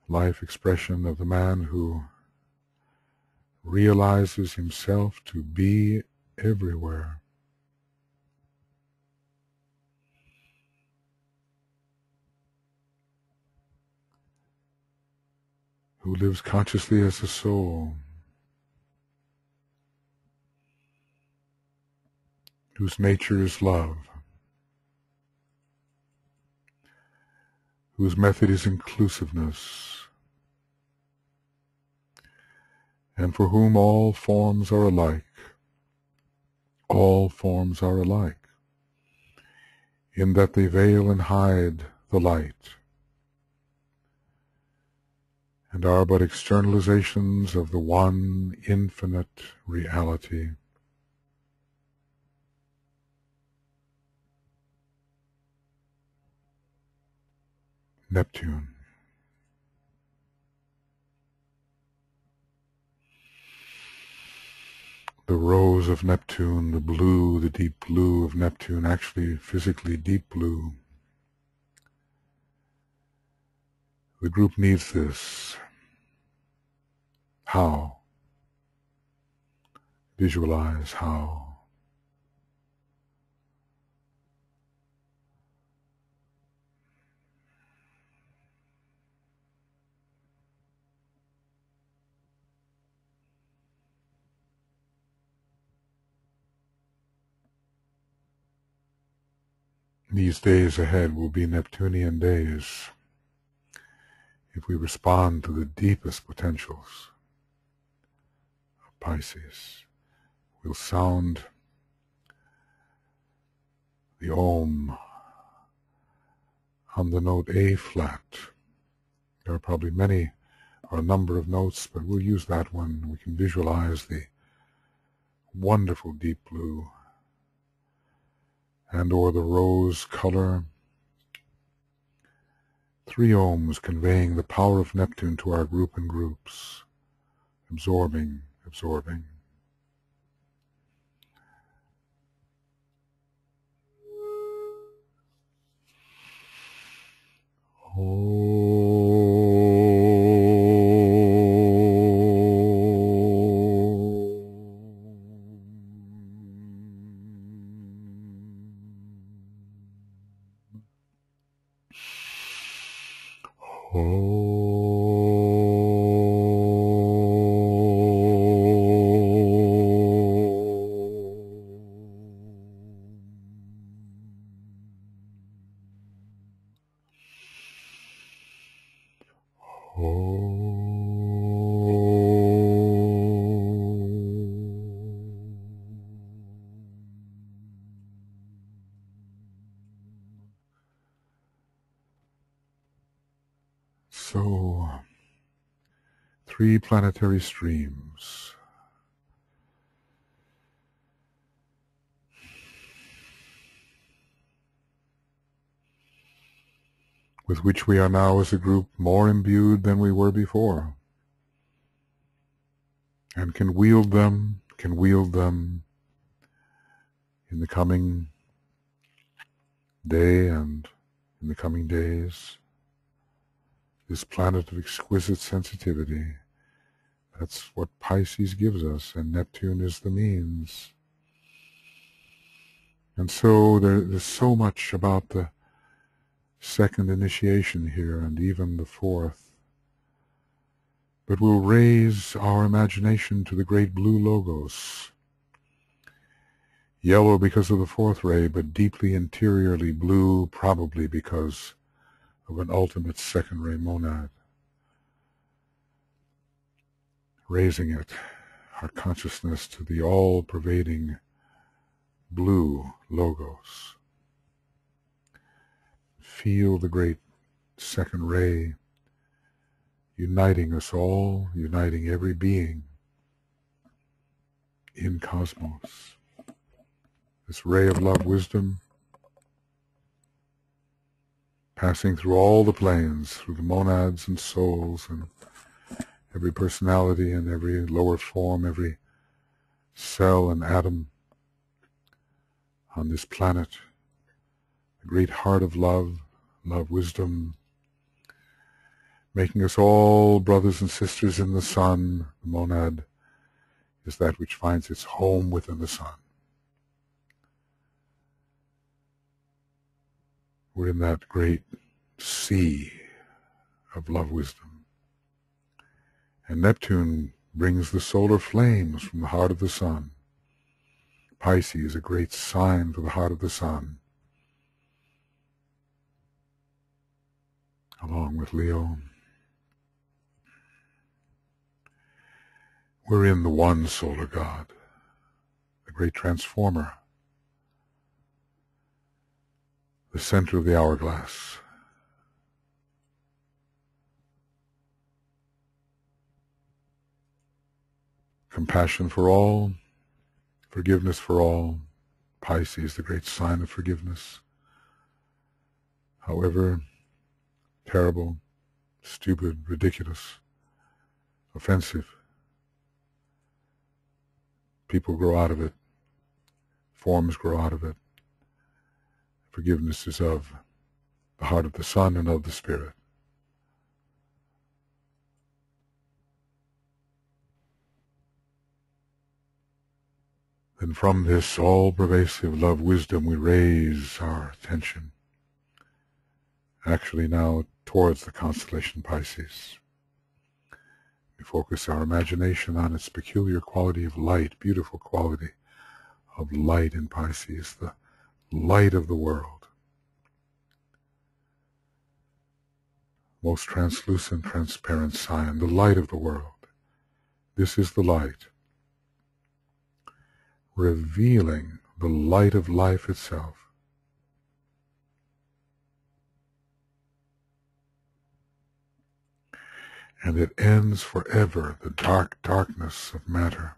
life expression of the man who realizes himself to be everywhere. Who lives consciously as a soul. Whose nature is love. Whose method is inclusiveness. And for whom all forms are alike. All forms are alike, in that they veil and hide the light, and are but externalizations of the one infinite reality. Neptune. The rose of Neptune, the blue, the deep blue of Neptune, actually physically deep blue. The group needs this. How? Visualize how. These days ahead will be Neptunian days if we respond to the deepest potentials of Pisces. We'll sound the Om on the note A flat. There are probably many or a number of notes, but we'll use that one. We can visualize the wonderful deep blue and or the rose color. 3 ohms conveying the power of Neptune to our group and groups, absorbing, absorbing. So, 3 planetary streams. With which we are now as a group more imbued than we were before, and can wield them in the coming day and in the coming days. This planet of exquisite sensitivity, that's what Pisces gives us, and Neptune is the means. And so there's so much about the second initiation here, and even the 4th. But we'll raise our imagination to the great blue logos. Yellow because of the 4th ray, but deeply interiorly blue, probably because of an ultimate second ray monad. Raising it, our consciousness, to the all-pervading blue logos. Feel the great second ray uniting us all, uniting every being in cosmos. This ray of love wisdom passing through all the planes, through the monads and souls and every personality and every lower form, every cell and atom on this planet. The great heart of love, love wisdom, making us all brothers and sisters in the sun. The monad is that which finds its home within the sun. We're in that great sea of love wisdom. And Neptune brings the solar flames from the heart of the sun. Pisces, a great sign for the heart of the sun, along with Leo. We're in the one solar God, the great transformer, the center of the hourglass. Compassion for all, forgiveness for all. Pisces, the great sign of forgiveness. However terrible, stupid, ridiculous, offensive, people grow out of it, forms grow out of it. Forgiveness is of the heart of the sun and of the spirit. Then from this all-pervasive love wisdom we raise our attention, actually now towards the constellation Pisces. We focus our imagination on its peculiar quality of light, beautiful quality of light in Pisces, the light of the world. Most translucent, transparent sign, the light of the world. This is the light, revealing the light of life itself. And it ends forever the darkness of matter.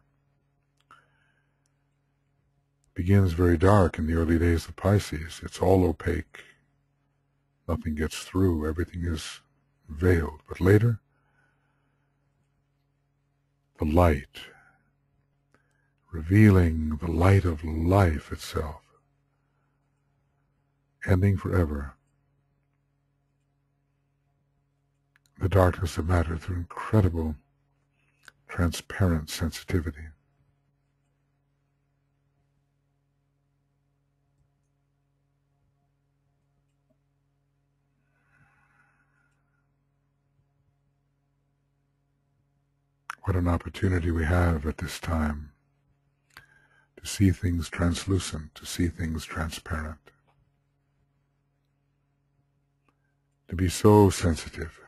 Begins very dark in the early days of Pisces. It's all opaque. Nothing gets through. Everything is veiled. But later, the light, revealing the light of life itself, ending forever the darkness of matter through incredible, transparent sensitivity. What an opportunity we have at this time to see things translucent, to see things transparent, to be so sensitive.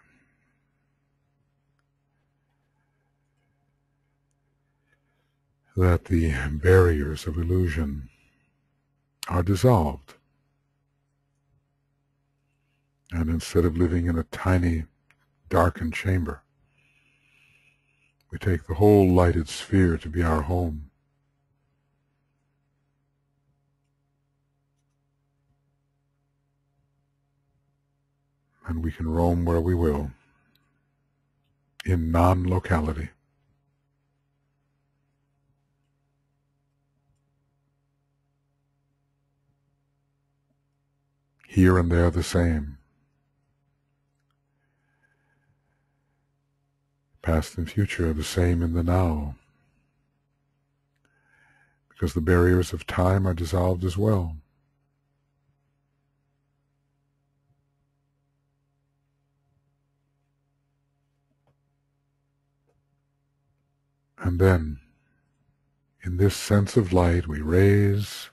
That the barriers of illusion are dissolved. And instead of living in a tiny, darkened chamber, we take the whole lighted sphere to be our home. And we can roam where we will, in non-locality. Here and there the same. Past and future the same in the now. Because the barriers of time are dissolved as well. And then, in this sense of light, we raise,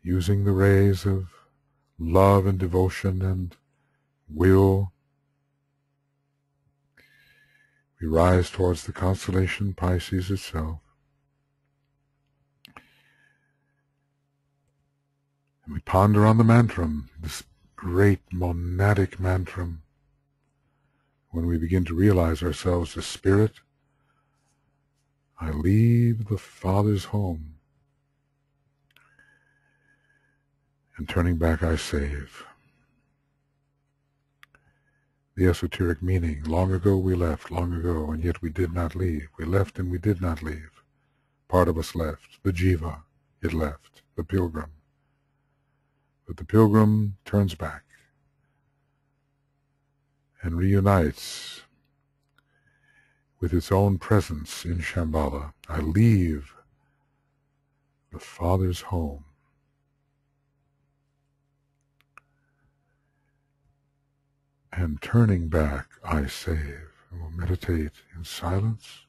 using the rays of love and devotion and will, we rise towards the constellation Pisces itself. And we ponder on the mantram, this great monadic mantram. When we begin to realize ourselves as spirit, I leave the Father's home, and turning back I save. The esoteric meaning, long ago we left, long ago, and yet we did not leave. We left and we did not leave. Part of us left. The jiva, it left. The pilgrim. But the pilgrim turns back and reunites with its own presence in Shambhala. I leave the Father's home. And turning back, I save. And we'll meditate in silence.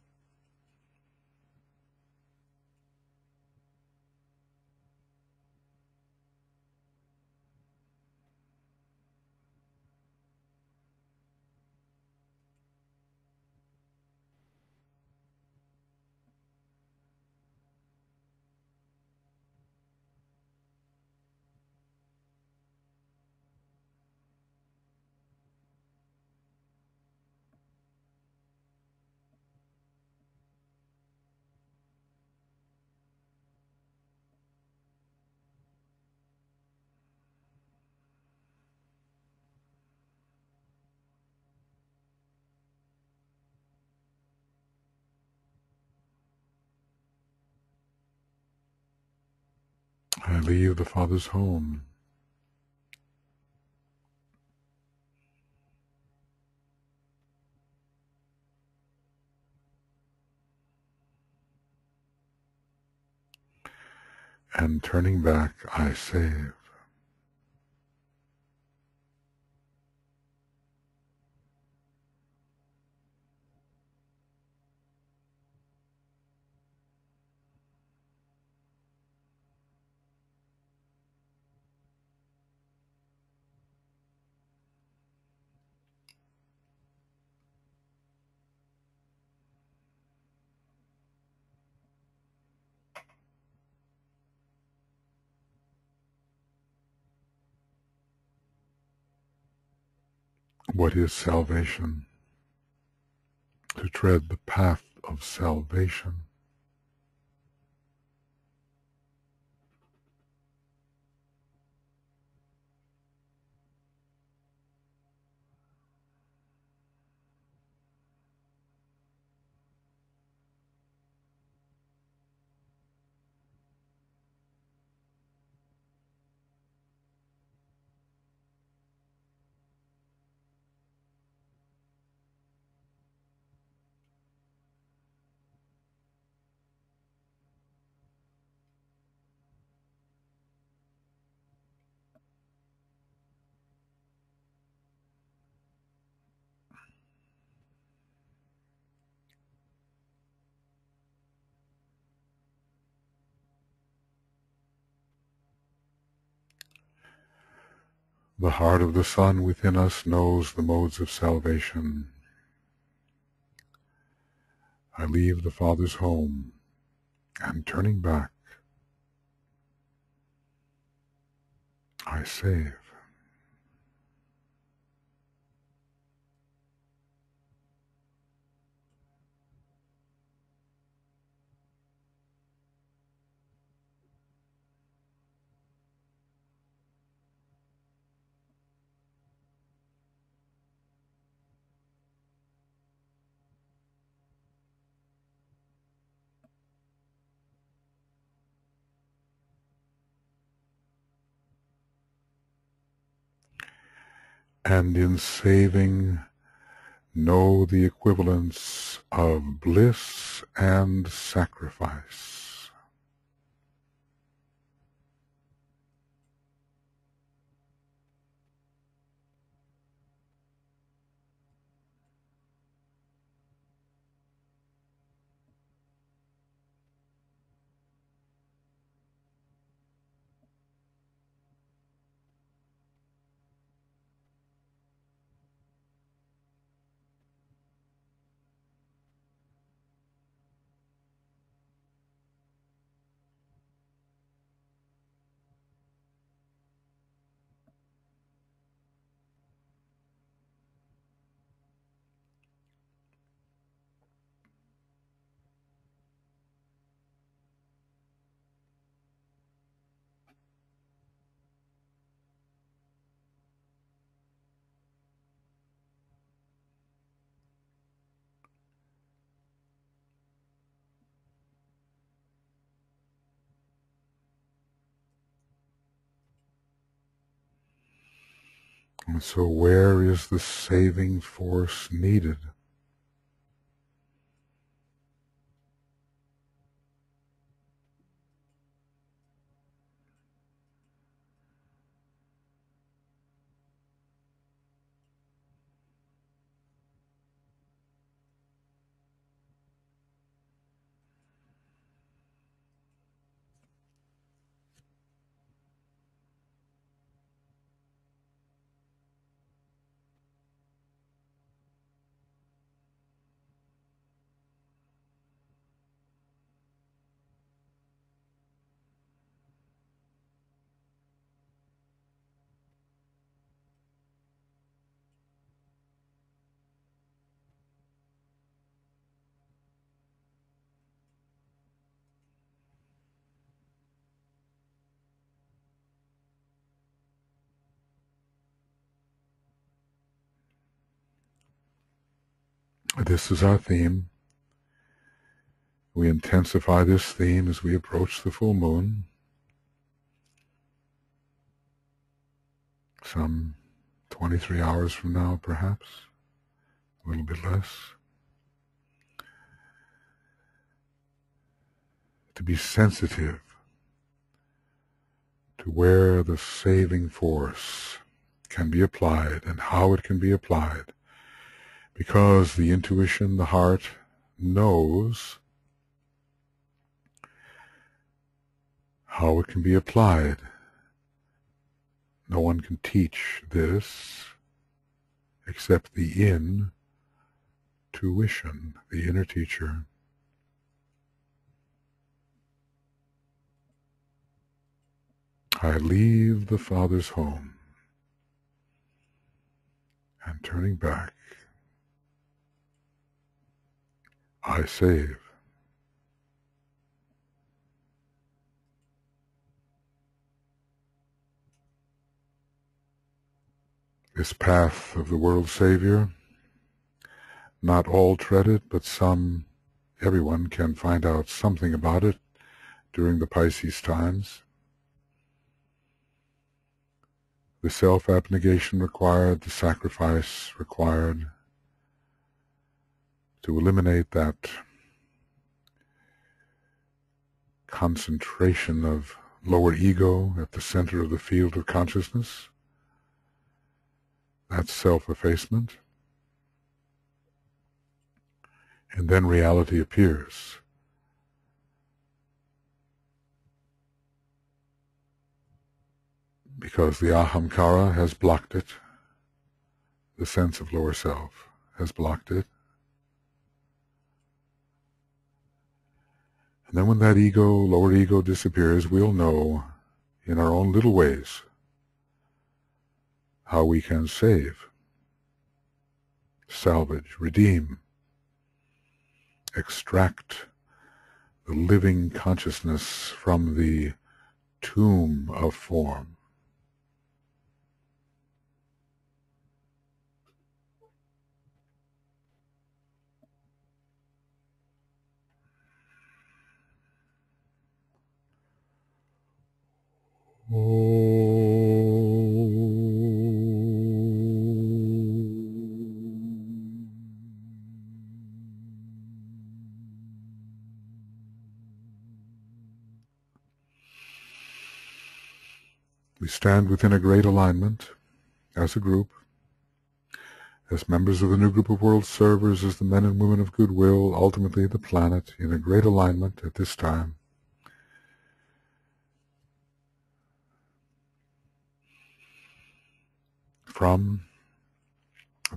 I leave the Father's home. and turning back, I save. What is salvation? To tread the path of salvation. The heart of the sun within us knows the modes of salvation. I leave the Father's home, and turning back, I save. And in saving, know the equivalence of bliss and sacrifice. And so where is the saving force needed? This is our theme. We intensify this theme as we approach the full moon, some 23 hours from now, perhaps, a little bit less. To be sensitive to where the saving force can be applied and how it can be applied, because the intuition, the heart, knows how it can be applied. No one can teach this except the intuition, the inner teacher. I leave the Father's home, and turning back, I save. This path of the world Savior, not all tread it, but some, everyone can find out something about it during the Pisces times. The self-abnegation required, the sacrifice required to eliminate that concentration of lower ego at the center of the field of consciousness. That's self-effacement. And then reality appears. Because the ahamkara has blocked it, the sense of lower self has blocked it. And then when that ego, lower ego, disappears, we'll know in our own little ways how we can save, salvage, redeem, extract the living consciousness from the tomb of form. We stand within a great alignment as a group, as members of the new group of world servers, as the men and women of goodwill, ultimately the planet, in a great alignment at this time. From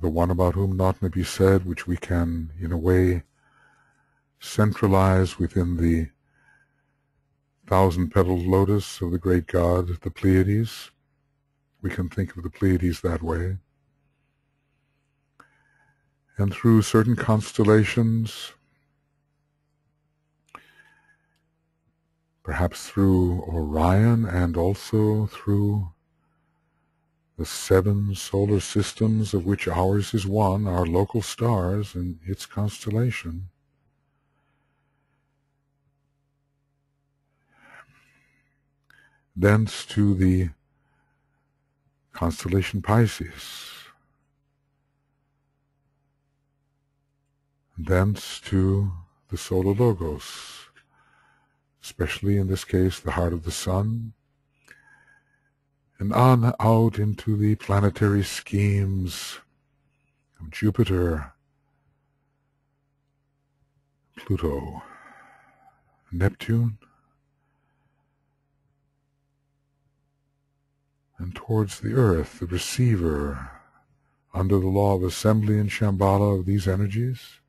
the one about whom naught may be said, which we can, in a way, centralize within the thousand-petaled lotus of the great God, the Pleiades. We can think of the Pleiades that way. And through certain constellations, perhaps through Orion and also through the 7 solar systems of which ours is one, our local stars and its constellation, thence to the constellation Pisces, thence to the solar logos, especially in this case the heart of the sun, and on out into the planetary schemes of Jupiter, Pluto, Neptune, and towards the earth, the receiver, under the law of assembly in Shambhala of these energies,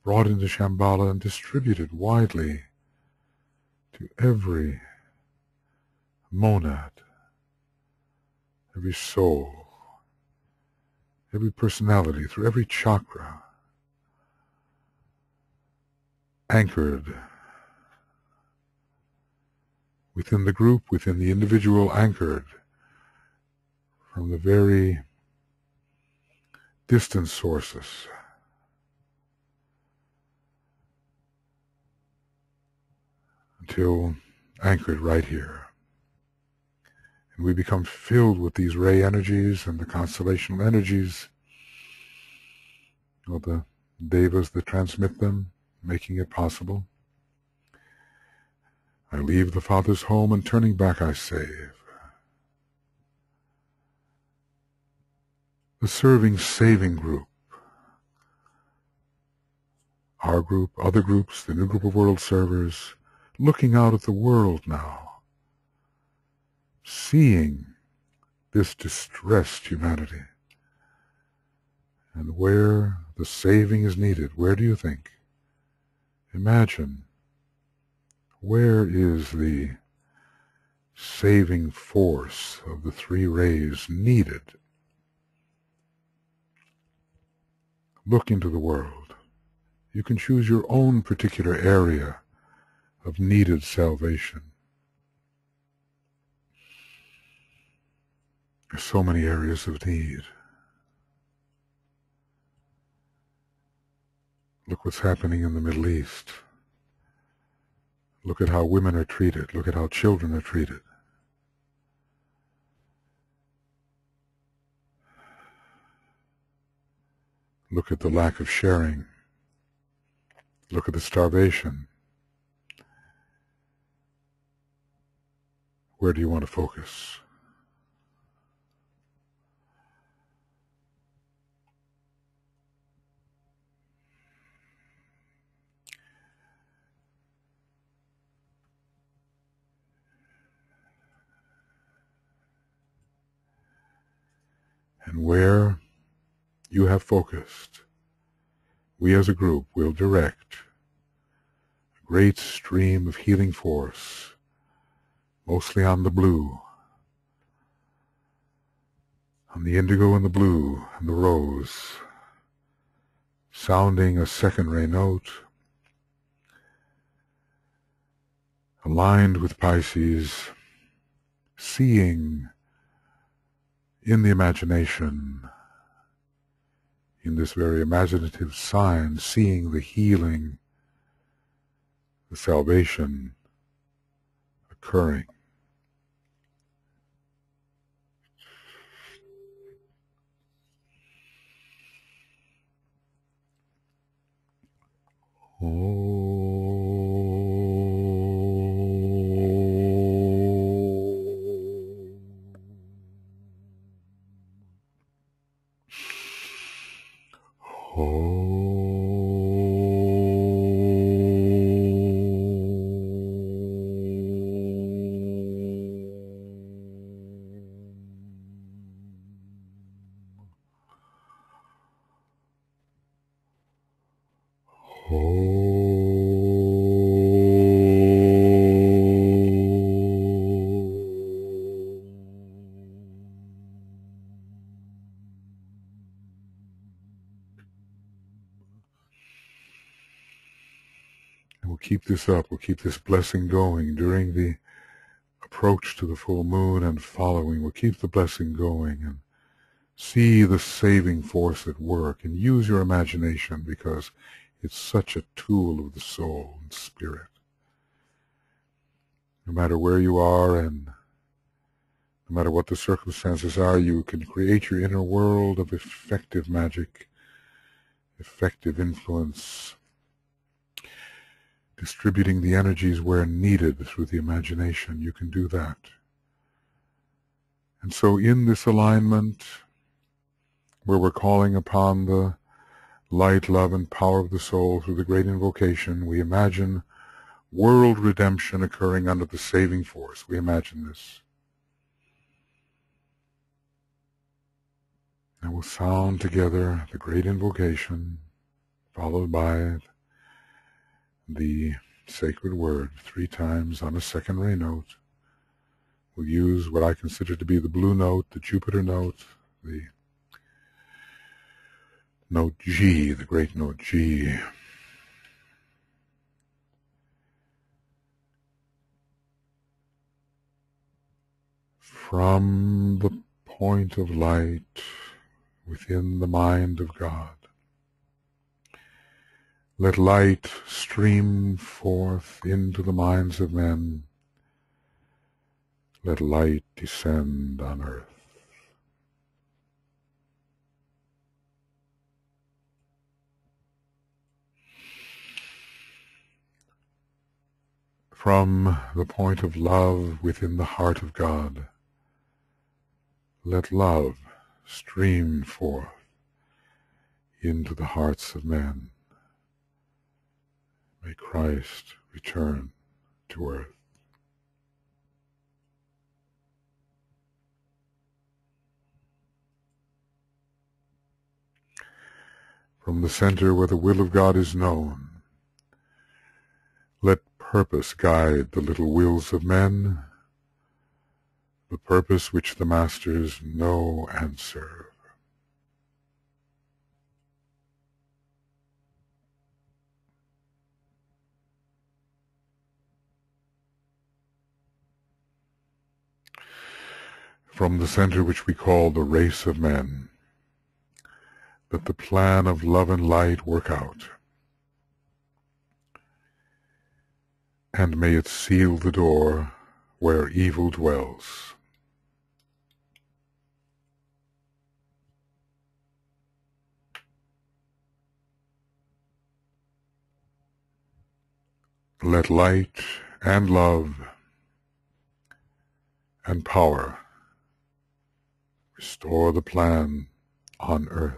brought into Shambhala and distributed widely to every monad, every soul, every personality, through every chakra, anchored within the group, within the individual, anchored from the very distant sources until anchored right here. And we become filled with these ray energies and the constellational energies, or the devas that transmit them, making it possible. I leave the Father's home, and turning back I save. The serving, saving group, our group, other groups, the new group of world servers, looking out at the world now, seeing this distressed humanity, and where the saving is needed. Where do you think? Imagine, where is the saving force of the three rays needed? Look into the world. You can choose your own particular area of needed salvation. There's so many areas of need. Look what's happening in the Middle East. Look at how women are treated. Look at how children are treated. Look at the lack of sharing. Look at the starvation. Where do you want to focus? And where you have focused, we as a group will direct a great stream of healing force, mostly on the blue, on the indigo and the blue and the rose, sounding a second ray note, aligned with Pisces, seeing in the imagination, in this very imaginative sign, seeing the healing, the salvation occurring. And we'll keep this up, we'll keep this blessing going during the approach to the full moon and following. We'll keep the blessing going and see the saving force at work, and use your imagination because it's such a tool of the soul and spirit. No matter where you are and no matter what the circumstances are, you can create your inner world of effective magic, effective influence, distributing the energies where needed through the imagination. You can do that. And so in this alignment, where we're calling upon the light, love, and power of the soul through the great invocation, we imagine world redemption occurring under the saving force. We imagine this. And we'll sound together the great invocation, followed by the sacred word 3 times on a second ray note. We'll use what I consider to be the blue note, the Jupiter note, the note G, the great note G. From the point of light within the mind of God, let light stream forth into the minds of men. Let light descend on earth. from the point of love within the heart of God, let love stream forth into the hearts of men. May Christ return to earth. From the center where the will of God is known, let purpose guide the little wills of men, the purpose which the masters know and serve. From the center which we call the race of men, let the plan of love and light work out, and may it seal the door where evil dwells. Let light and love and power restore the plan on earth.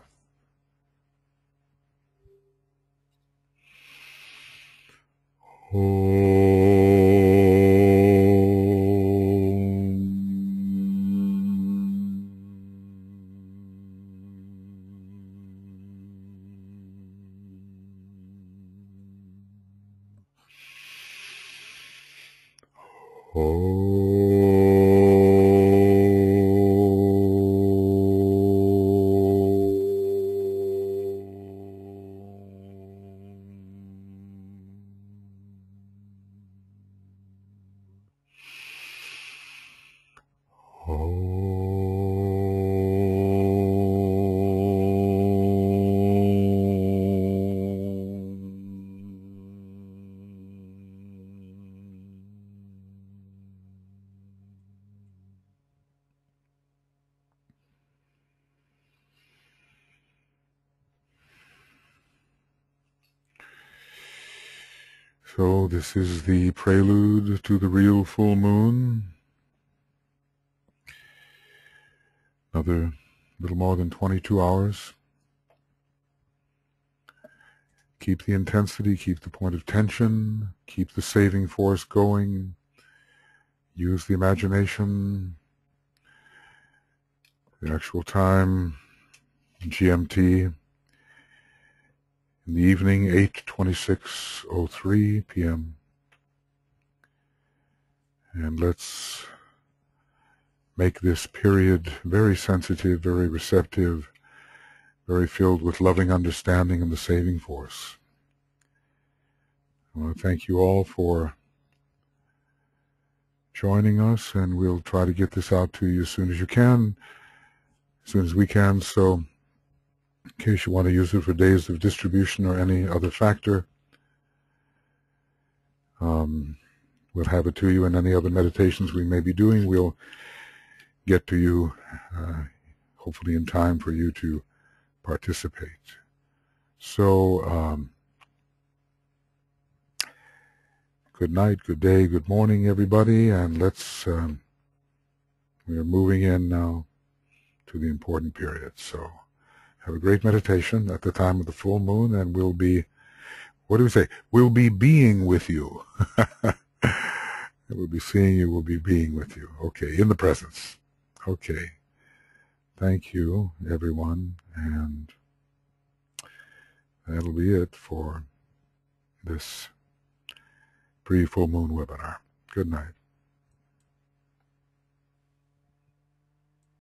So this is the prelude to the real full moon. Another little more than 22 hours. Keep the intensity, keep the point of tension, keep the saving force going. Use the imagination. The actual time, GMT, in the evening, 8:26:03 p.m. And let's make this period very sensitive, very receptive, very filled with loving understanding and the saving force. I want to thank you all for joining us, and we'll try to get this out to you as soon as you can, as soon as we can. So in case you want to use it for days of distribution or any other factor, we'll have it to you, and any other meditations we may be doing, we'll get to you hopefully in time for you to participate. So good night, good day, good morning, everybody, and let's we are moving in now to the important period. So have a great meditation at the time of the full moon, and we'll be, what do we say? We'll be being with you. We'll be seeing you, we'll be being with you. Okay, in the presence. Okay. Thank you, everyone, and that'll be it for this pre-full moon webinar. Good night.